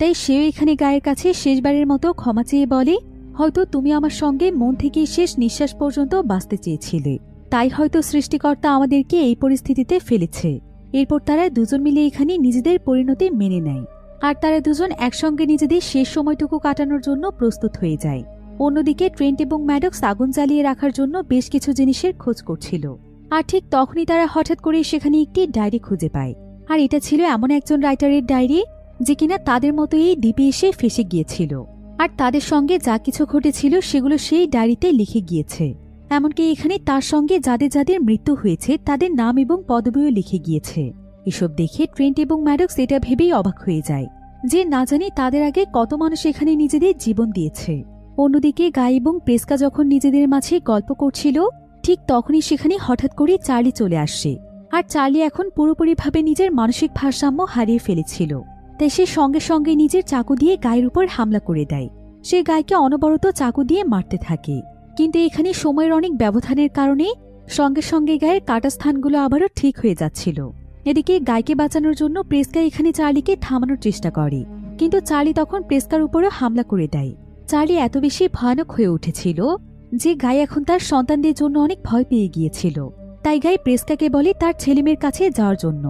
তাই সেও এখানে গায়ের কাছে শেষবারের মতো ক্ষমা চেয়ে বলে, হয়তো তুমি আমার সঙ্গে মন থেকে শেষ নিঃশ্বাস পর্যন্ত বাঁচতে চেয়েছিলে, তাই হয়তো সৃষ্টিকর্তা আমাদেরকে এই পরিস্থিতিতে ফেলেছে। এরপর তারা দুজন মিলে এখানে নিজেদের পরিণতি মেনে নেয়, আর তারা দুজন একসঙ্গে নিজেদের শেষ সময়টুকু কাটানোর জন্য প্রস্তুত হয়ে যায়। অন্যদিকে ট্রেন্ট এবং ম্যাডক্স আগুন জ্বালিয়ে রাখার জন্য বেশ কিছু জিনিসের খোঁজ করছিল, আর ঠিক তখনই তারা হঠাৎ করে সেখানে একটি ডায়েরি খুঁজে পায়। আর এটা ছিল এমন একজন রাইটারের ডায়েরি যে কিনা তাদের মতো এই দ্বীপে এসে ফেসে গিয়েছিল, আর তাদের সঙ্গে যা কিছু ঘটেছিল সেগুলো সেই ডায়েরিতে লিখে গিয়েছে। এমনকি এখানে তার সঙ্গে যাদের যাদের মৃত্যু হয়েছে তাদের নাম এবং পদবিও লিখে গিয়েছে। এসব দেখে ট্রেন্ট এবং ম্যাডক্স এটা ভেবেই অবাক হয়ে যায় যে না জানি তাদের আগে কত মানুষ এখানে নিজেদের জীবন দিয়েছে। অন্যদিকে গাই এবং প্রেস্কা যখন নিজেদের মাঝে গল্প করছিল, ঠিক তখনই সেখানে হঠাৎ করে চার্লি চলে আসে। আর চার্লি এখন পুরোপুরিভাবে নিজের মানসিক ভারসাম্য হারিয়ে ফেলেছিল, তাই সে সঙ্গে সঙ্গে নিজের চাকু দিয়ে গায়ের উপর হামলা করে দেয়। সে গাইকে অনবরত চাকু দিয়ে মারতে থাকে, কিন্তু এখানে সময়ের অনেক ব্যবধানের কারণে সঙ্গে সঙ্গে গায়ের কাটা স্থানগুলো আবারও ঠিক হয়ে যাচ্ছিল। এদিকে গাইকে বাঁচানোর জন্য প্রেস্কা এখানে চার্লিকে থামানোর চেষ্টা করে, কিন্তু চার্লি তখন প্রেস্কার উপরও হামলা করে দেয়। চার্লি এত বেশি ভয়ানক হয়ে উঠেছিল যে গাই এখন তার সন্তানদের জন্য অনেক ভয় পেয়ে গিয়েছিল। তাই গাই প্রেস্কাকে বলে তার ছেলেমেয়ের কাছে যাওয়ার জন্য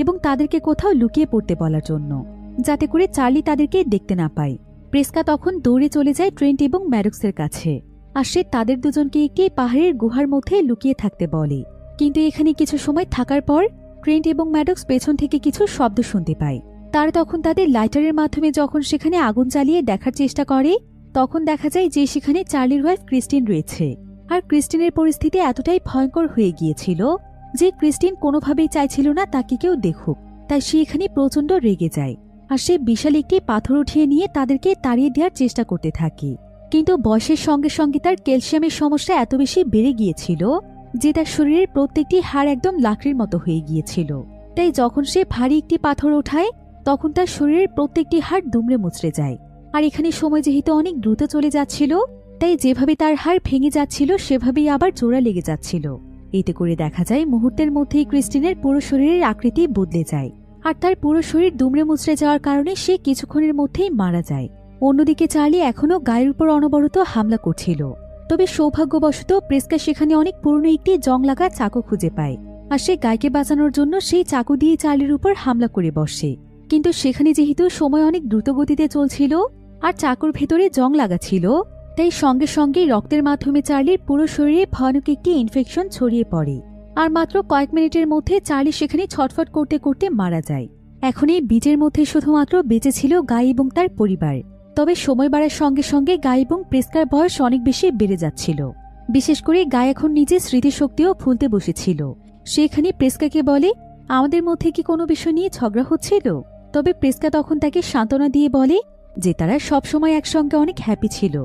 এবং তাদেরকে কোথাও লুকিয়ে পড়তে বলার জন্য, যাতে করে চার্লি তাদেরকে দেখতে না পায়। প্রেস্কা তখন দৌড়ে চলে যায় ট্রেন্ট এবং ম্যাডক্সের কাছে, আর সে তাদের দুজনকে একটি পাহাড়ের গুহার মধ্যে লুকিয়ে থাকতে বলে। কিন্তু এখানে কিছু সময় থাকার পর ট্রেন্ট এবং ম্যাডক্স পেছন থেকে কিছু শব্দ শুনতে পায়। তারা তখন তাদের লাইটারের মাধ্যমে যখন সেখানে আগুন জ্বালিয়ে দেখার চেষ্টা করে, তখন দেখা যায় যে সেখানে চার্লির ওয়াইফ ক্রিস্টিন রয়েছে। আর ক্রিস্টিনের পরিস্থিতি এতটাই ভয়ঙ্কর হয়ে গিয়েছিল যে ক্রিস্টিন কোনোভাবেই চাইছিল না তাকে কেউ দেখুক, তাই সে এখানে প্রচণ্ড রেগে যায়। আর সে বিশাল একটি পাথর উঠিয়ে নিয়ে তাদেরকে তাড়িয়ে দেওয়ার চেষ্টা করতে থাকে। কিন্তু বয়সের সঙ্গে সঙ্গে তার ক্যালসিয়ামের সমস্যা এত বেশি বেড়ে গিয়েছিল যে তার শরীরের প্রত্যেকটি হাড় একদম লাকড়ির মতো হয়ে গিয়েছিল। তাই যখন সে ভারী একটি পাথর ওঠায় তখন তার শরীরের প্রত্যেকটি হাড় দুমড়ে মুচড়ে যায়। আর এখানে সময় যেহেতু অনেক দ্রুত চলে যাচ্ছিল, তাই যেভাবে তার হাড় ভেঙে যাচ্ছিল সেভাবেই আবার জোড়া লেগে যাচ্ছিল। এতে করে দেখা যায় মুহূর্তের মধ্যেই ক্রিস্টিনের পুরো শরীরের আকৃতি বদলে যায়, আর তার পুরো শরীর দুমড়ে মুচড়ে যাওয়ার কারণে সে কিছুক্ষণের মধ্যেই মারা যায়। অন্যদিকে চার্লি এখনও গায়ের উপর অনবরত হামলা করছিল, তবে সৌভাগ্যবশত প্রেস্কা সেখানে অনেক পুরনো একটি জং লাগা চাকু খুঁজে পায়, আর সে গাইকে বাঁচানোর জন্য সেই চাকু দিয়ে চার্লির উপর হামলা করে বসে। কিন্তু সেখানে যেহেতু সময় অনেক দ্রুতগতিতে চলছিল আর চাকুর ভেতরে জং লাগা ছিল, তাই সঙ্গে সঙ্গেই রক্তের মাধ্যমে চার্লির পুরো শরীরে ভয়ানক একটি ইনফেকশন ছড়িয়ে পড়ে। আর মাত্র কয়েক মিনিটের মধ্যে চার্লি সেখানে ছটফট করতে করতে মারা যায়। এখন এই বীজের মধ্যে শুধুমাত্র বেঁচে ছিল গাই এবং তার পরিবার। তবে সময় বাড়ার সঙ্গে সঙ্গে গাই এবং প্রেস্কার বয়স অনেক বেশি বেড়ে যাচ্ছিল। বিশেষ করে গাই এখন নিজের স্মৃতিশক্তিও ভুলতে বসেছিল। সে এখানে প্রেস্কাকে বলে, আমাদের মধ্যে কি কোনো বিষয় নিয়ে ঝগড়া হচ্ছিল? তবে প্রেস্কা তখন তাকে সান্ত্বনা দিয়ে বলে যে তারা সবসময় একসঙ্গে অনেক হ্যাপি ছিল।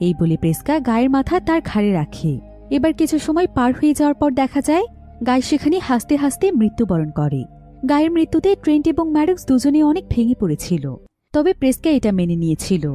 এই বলে প্রেস্কা গায়ের মাথা তার ঘাড়ে রাখে। এবার কিছু সময় পার হয়ে যাওয়ার পর দেখা যায় গাই সেখানে হাসতে হাসতে মৃত্যুবরণ করে। গায়ের মৃত্যুতে ট্রেন্ট এবং ম্যাডক্স দুজনে অনেক ভেঙে পড়েছিল, তবে প্রেস্কা এটা মেনে নিয়েছিল,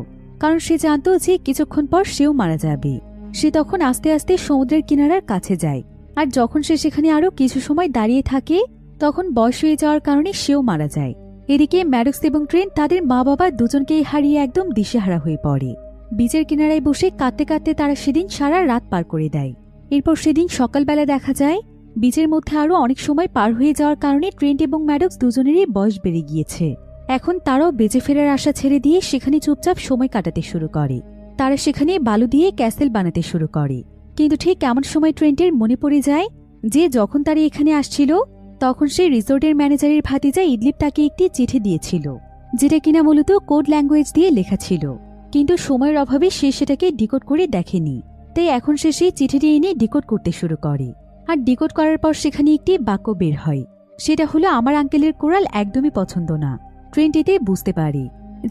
কারণ সে জানত যে কিছুক্ষণ পর সেও মারা যাবে। সে তখন আস্তে আস্তে সমুদ্রের কিনারার কাছে যায়, আর যখন সে সেখানে আরো কিছু সময় দাঁড়িয়ে থাকে তখন বয়স হয়ে যাওয়ার কারণে সেও মারা যায়। এদিকে ম্যাডক্স এবং ট্রেন্ট তাদের মা বাবা দুজনকেই হারিয়ে একদম দিশেহারা হয়ে পড়ে। বীচের কিনারায় বসে কাঁদতে কাঁদতে তারা সেদিন সারা রাত পার করে দেয়। এরপর সেদিন সকালবেলা দেখা যায় বীচের মধ্যে আরো অনেক সময় পার হয়ে যাওয়ার কারণে ট্রেন্ট এবং ম্যাডক্স দুজনেরই বয়স বেড়ে গিয়েছে। এখন তারাও বেঁচে ফেরার আশা ছেড়ে দিয়ে সেখানে চুপচাপ সময় কাটাতে শুরু করে। তারা সেখানে বালু দিয়ে ক্যাসেল বানাতে শুরু করে। কিন্তু ঠিক এমন সময় ট্রেন্টের মনে পড়ে যায় যে যখন তারা এখানে আসছিল তখন সেই রিসোর্টের ম্যানেজারের ভাতিজা ইডলিপ তাকে একটি চিঠি দিয়েছিল, যেটা কিনা মূলত কোড ল্যাঙ্গুয়েজ দিয়ে লেখা ছিল। কিন্তু সময়ের অভাবে সে সেটাকে ডিকোড করে দেখেনি, তাই এখন সে সেই চিঠিটি এনে ডিকোড করতে শুরু করে। আর ডিকোড করার পর সেখানে একটি বাক্য বের হয়, সেটা হলো আমার আঙ্কেলের কোরাল একদমই পছন্দ না। ট্রেন্ট এতে বুঝতে পারে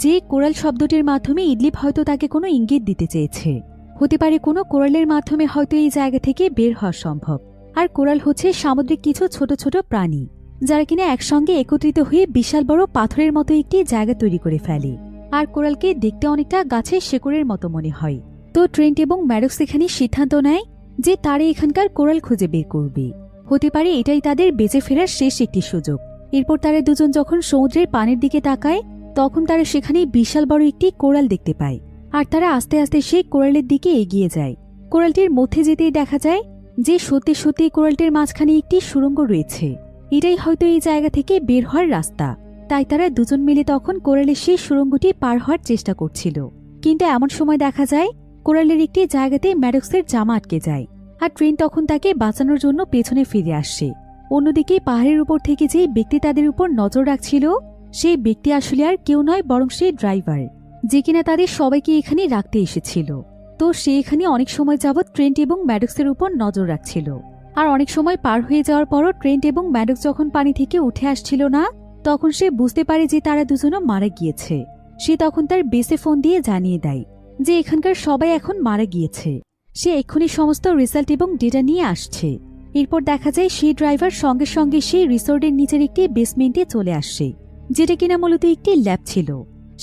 যে কোরাল শব্দটির মাধ্যমে ইডলিপ হয়তো তাকে কোনো ইঙ্গিত দিতে চেয়েছে। হতে পারে কোনো কোরালের মাধ্যমে হয়তো এই জায়গা থেকে বের হওয়া সম্ভব। আর কোরাল হচ্ছে সামুদ্রিক কিছু ছোট ছোট প্রাণী যারা কিনা একসঙ্গে একত্রিত হয়ে বিশাল বড় পাথরের মতো একটি জায়গা তৈরি করে ফেলে। আর কোরালকে দেখতে অনেকটা গাছের শেকড়ের মতো মনে হয়। তো ট্রেন্ট এবং ম্যাডক্স এখানে সিদ্ধান্ত নেয় যে তারা এখানকার কোরাল খুঁজে বের করবে। হতে পারে এটাই তাদের বেঁচে ফেরার শেষ একটি সুযোগ। এরপর তারা দুজন যখন সমুদ্রের পানির দিকে তাকায় তখন তারা সেখানে বিশাল বড় একটি কোরাল দেখতে পায়। আর তারা আস্তে আস্তে সেই কোরালের দিকে এগিয়ে যায়। কোরালটির মধ্যে যেতেই দেখা যায় যে সত্যি সত্যি কোরালটির মাঝখানে একটি সুড়ঙ্গ রয়েছে। এটাই হয়তো এই জায়গা থেকে বের হওয়ার রাস্তা। তাই তারা দুজন মিলে তখন কোরালের সেই সুড়ঙ্গটি পার হওয়ার চেষ্টা করছিল। কিন্তু এমন সময় দেখা যায় কোরালের একটি জায়গাতে ম্যাডক্সের জামা আটকে যায়। আর ট্রেন তখন তাকে বাঁচানোর জন্য পেছনে ফিরে আসছে। অন্যদিকে পাহাড়ের উপর থেকে যে ব্যক্তি তাদের উপর নজর রাখছিল, সেই ব্যক্তি আসলে আর কেউ নয় বরং সেই ড্রাইভার, যে কিনা তাদের সবাইকে এখানে রাখতে এসেছিল। তো সে এখানে অনেক সময় যাবৎ ট্রেন্ট এবং ম্যাডক্সের উপর নজর রাখছিল। আর অনেক সময় পার হয়ে যাওয়ার পরও ট্রেন্ট এবং ম্যাডক্স যখন পানি থেকে উঠে আসছিল না, তখন সে বুঝতে পারে যে তারা দুজনও মারা গিয়েছে। সে তখন তার বেসে ফোন দিয়ে জানিয়ে দেয় যে এখানকার সবাই এখন মারা গিয়েছে। সে এক্ষুনি সমস্ত রেজাল্ট এবং ডেটা নিয়ে আসছে। এরপর দেখা যায় সেই ড্রাইভার সঙ্গে সঙ্গে সেই রিসোর্টের নিচের একটি বেসমেন্টে চলে আসছে, যেটা কিনা মূলত একটি ল্যাব ছিল।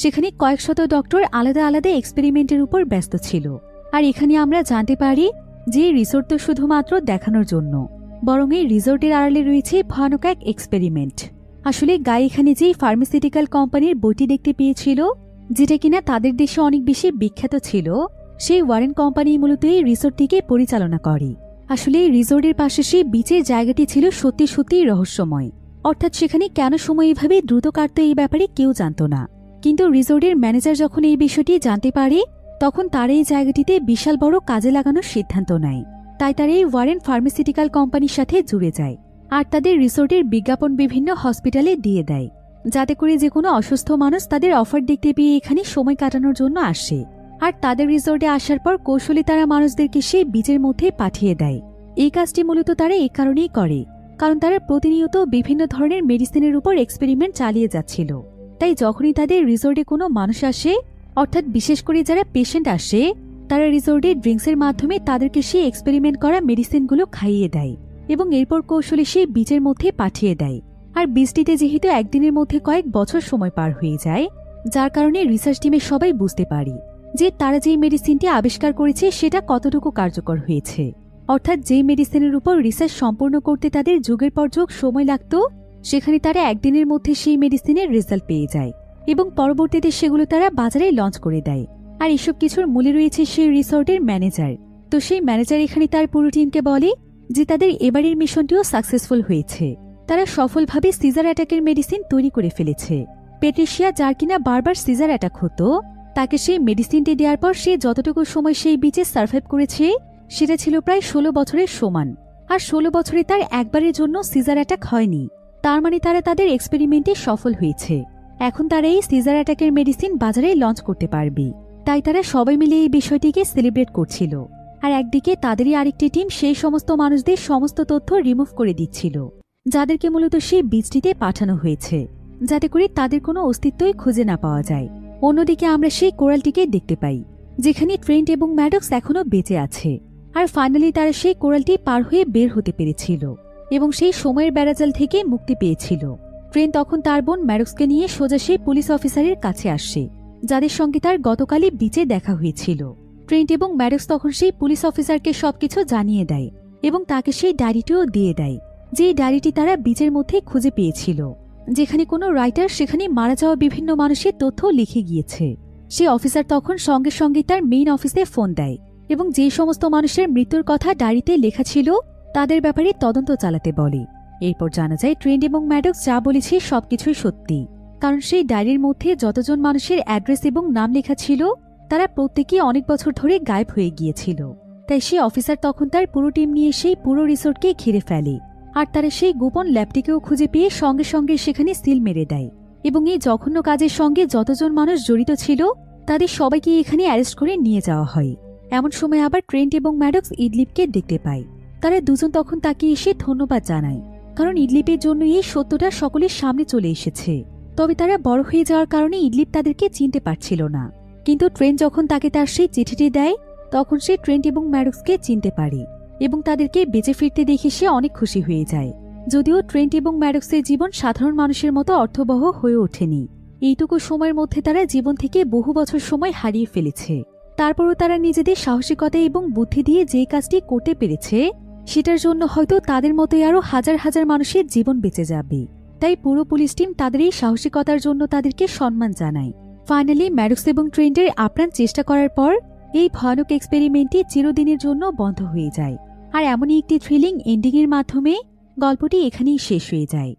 সেখানে কয়েক শত ডক্টর আলাদা আলাদা এক্সপেরিমেন্টের উপর ব্যস্ত ছিল। আর এখানে আমরা জানতে পারি যে রিসোর্ট তো শুধুমাত্র দেখানোর জন্য, বরং এই রিসোর্টের আড়ালে রয়েছে ভয়ানক এক এক্সপেরিমেন্ট। আসলে গাই এখানে যে ফার্মাসিউটিক্যাল কোম্পানির বইটি দেখতে পেয়েছিল, যেটা কিনা তাদের দেশে অনেক বেশি বিখ্যাত ছিল, সেই ওয়ারেন কোম্পানি মূলত এই রিসোর্টটিকে পরিচালনা করে। আসলে এই রিসোর্টের পাশে সেই বিচের জায়গাটি ছিল সত্যি সত্যিই রহস্যময়। অর্থাৎ সেখানে কেন সময় এভাবে দ্রুত কাটত এই ব্যাপারে কেউ জানত না। কিন্তু রিসোর্টের ম্যানেজার যখন এই বিষয়টি জানতে পারে, তখন তারা এই জায়গাটিতে বিশাল বড় কাজে লাগানোর সিদ্ধান্ত নেয়। তাই তারা এই ওয়ারেন ফার্মাসিউটিক্যাল কোম্পানির সাথে জুড়ে যায় আর তাদের রিসোর্টের বিজ্ঞাপন বিভিন্ন হসপিটালে দিয়ে দেয়, যাতে করে যে কোনো অসুস্থ মানুষ তাদের অফার দেখতে পেয়ে এখানে সময় কাটানোর জন্য আসে। আর তাদের রিসোর্টে আসার পর কৌশলে তারা মানুষদেরকে সেই বীজের মধ্যে পাঠিয়ে দেয়। এই কাজটি মূলত তারা এই কারণেই করে, কারণ তারা প্রতিনিয়ত বিভিন্ন ধরনের মেডিসিনের উপর এক্সপেরিমেন্ট চালিয়ে যাচ্ছিল। তাই যখনই তাদের রিসোর্টে কোনো মানুষ আসে, অর্থাৎ বিশেষ করে যারা পেশেন্ট আসে, তারা রিসোর্টে ড্রিঙ্কসের মাধ্যমে তাদেরকে সেই এক্সপেরিমেন্ট করা মেডিসিনগুলো খাইয়ে দেয় এবং এরপর কৌশলে সেই বীজের মধ্যে পাঠিয়ে দেয়। আর বীজটিতে যেহেতু একদিনের মধ্যে কয়েক বছর সময় পার হয়ে যায়, যার কারণে রিসার্চ টিমের সবাই বুঝতে পারে যে তারা যে মেডিসিনটি আবিষ্কার করেছে সেটা কতটুকু কার্যকর হয়েছে। অর্থাৎ যে মেডিসিনের উপর রিসার্চ সম্পূর্ণ করতে তাদের যুগের পর যুগ সময় লাগত, সেখানে তারা একদিনের মধ্যে সেই মেডিসিনের রেজাল্ট পেয়ে যায় এবং পরবর্তীতে সেগুলো তারা বাজারে লঞ্চ করে দেয়। আর এসব কিছুর মূলে রয়েছে সেই রিসোর্টের ম্যানেজার। তো সেই ম্যানেজার এখানে তার পুরো টিমকে বলে যে তাদের এবারের মিশনটিও সাকসেসফুল হয়েছে। তারা সফলভাবে সিজার অ্যাটাকের মেডিসিন তৈরি করে ফেলেছে। পেট্রিশিয়া, যার কিনা বারবার সিজার অ্যাটাক হতো, তাকে সেই মেডিসিনটি দেওয়ার পর সে যতটুকু সময় সেই বিচে সার্ভাইভ করেছে, সেটা ছিল প্রায় 16 বছরের সমান। আর 16 বছরে তার একবারের জন্য সিজার অ্যাটাক হয়নি। তার মানে তারা তাদের এক্সপেরিমেন্টে সফল হয়েছে। এখন তারা এই সিজার অ্যাটাকের মেডিসিন বাজারে লঞ্চ করতে পারবে। তাই তারা সবাই মিলে এই বিষয়টিকে সেলিব্রেট করছিল। আর একদিকে তাদেরই আরেকটি টিম সেই সমস্ত মানুষদের সমস্ত তথ্য রিমুভ করে দিচ্ছিল, যাদেরকে মূলত সেই বীজটিতে পাঠানো হয়েছে, যাতে করে তাদের কোনো অস্তিত্বই খুঁজে না পাওয়া যায়। অন্যদিকে আমরা সেই কোরালটিকে দেখতে পাই, যেখানে ট্রেন্ট এবং ম্যাডক্স এখনও বেঁচে আছে। আর ফাইনালি তারা সেই কোরালটি পার হয়ে বের হতে পেরেছিল এবং সেই সময়ের বেড়াজাল থেকে মুক্তি পেয়েছিল। ট্রেন তখন তার বোন ম্যাডক্সকে নিয়ে সোজা সেই পুলিশ অফিসারের কাছে আসে, যাদের সঙ্গে তার গতকালই বিচে দেখা হয়েছিল। ট্রেন্ট এবং ম্যাডক্স তখন সেই পুলিশ অফিসারকে সবকিছু জানিয়ে দেয় এবং তাকে সেই ডায়েরিটিও দিয়ে দেয়, যে ডায়েরিটি তারা বিচের মধ্যে খুঁজে পেয়েছিল, যেখানে কোনো রাইটার সেখানে মারা যাওয়া বিভিন্ন মানুষের তথ্য লিখে গিয়েছে। সেই অফিসার তখন সঙ্গে সঙ্গে তার মেইন অফিসে ফোন দেয় এবং যে সমস্ত মানুষের মৃত্যুর কথা ডায়েরিতে লেখা ছিল তাদের ব্যাপারে তদন্ত চালাতে বলে। এরপর জানা যায় ট্রেন্ট এবং ম্যাডক্স যা বলেছে সবকিছুই সত্যি, কারণ সেই ডায়েরির মধ্যে যতজন মানুষের অ্যাড্রেস এবং নাম লেখা ছিল, তারা প্রত্যেকেই অনেক বছর ধরে গায়েব হয়ে গিয়েছিল। তাই সেই অফিসার তখন তার পুরো টিম নিয়ে সেই পুরো রিসোর্টকে ঘিরে ফেলে। আর তারা সেই গোপন ল্যাবটিকেও খুঁজে পেয়ে সঙ্গে সঙ্গে সেখানে সিল মেরে দেয় এবং এই জঘন্য কাজের সঙ্গে যতজন মানুষ জড়িত ছিল তাদের সবাইকে এখানে অ্যারেস্ট করে নিয়ে যাওয়া হয়। এমন সময় আবার ট্রেন্ট এবং ম্যাডক্স ইডলিপকে দেখতে পায়। তারা দুজন তখন তাকে এসে ধন্যবাদ জানায়, কারণ ইডলিপের জন্য এই সত্যটা সকলের সামনে চলে এসেছে। তবে তারা বড় হয়ে যাওয়ার কারণে ইডলিপ তাদেরকে চিনতে পারছিল না। কিন্তু ট্রেন্ট যখন তাকে তার সেই চিঠিটি দেয়, তখন সে ট্রেন্ট এবং ম্যাডক্সকে চিনতে পারে এবং তাদেরকে বেঁচে ফিরতে দেখে সে অনেক খুশি হয়ে যায়। যদিও ট্রেন্ট এবং ম্যাডক্সের জীবন সাধারণ মানুষের মতো অর্থবহ হয়ে ওঠেনি। এইটুকু সময়ের মধ্যে তারা জীবন থেকে বহু বছর সময় হারিয়ে ফেলেছে। তারপরও তারা নিজেদের সাহসিকতা এবং বুদ্ধি দিয়ে যে কাজটি করতে পেরেছে, সেটার জন্য হয়তো তাদের মতোই আরো হাজার হাজার মানুষের জীবন বেঁচে যাবে। তাই পুরো পুলিশ টিম তাদের এই সাহসিকতার জন্য তাদেরকে সম্মান জানায়। ফাইনালি ম্যাডক্স এবং ট্রেন্টের আপ্রাণ চেষ্টা করার পর এই ভয়ানক এক্সপেরিমেন্টটি চিরদিনের জন্য বন্ধ হয়ে যায়। আর এমনই একটি থ্রিলিং এন্ডিংয়ের মাধ্যমে গল্পটি এখানেই শেষ হয়ে যায়।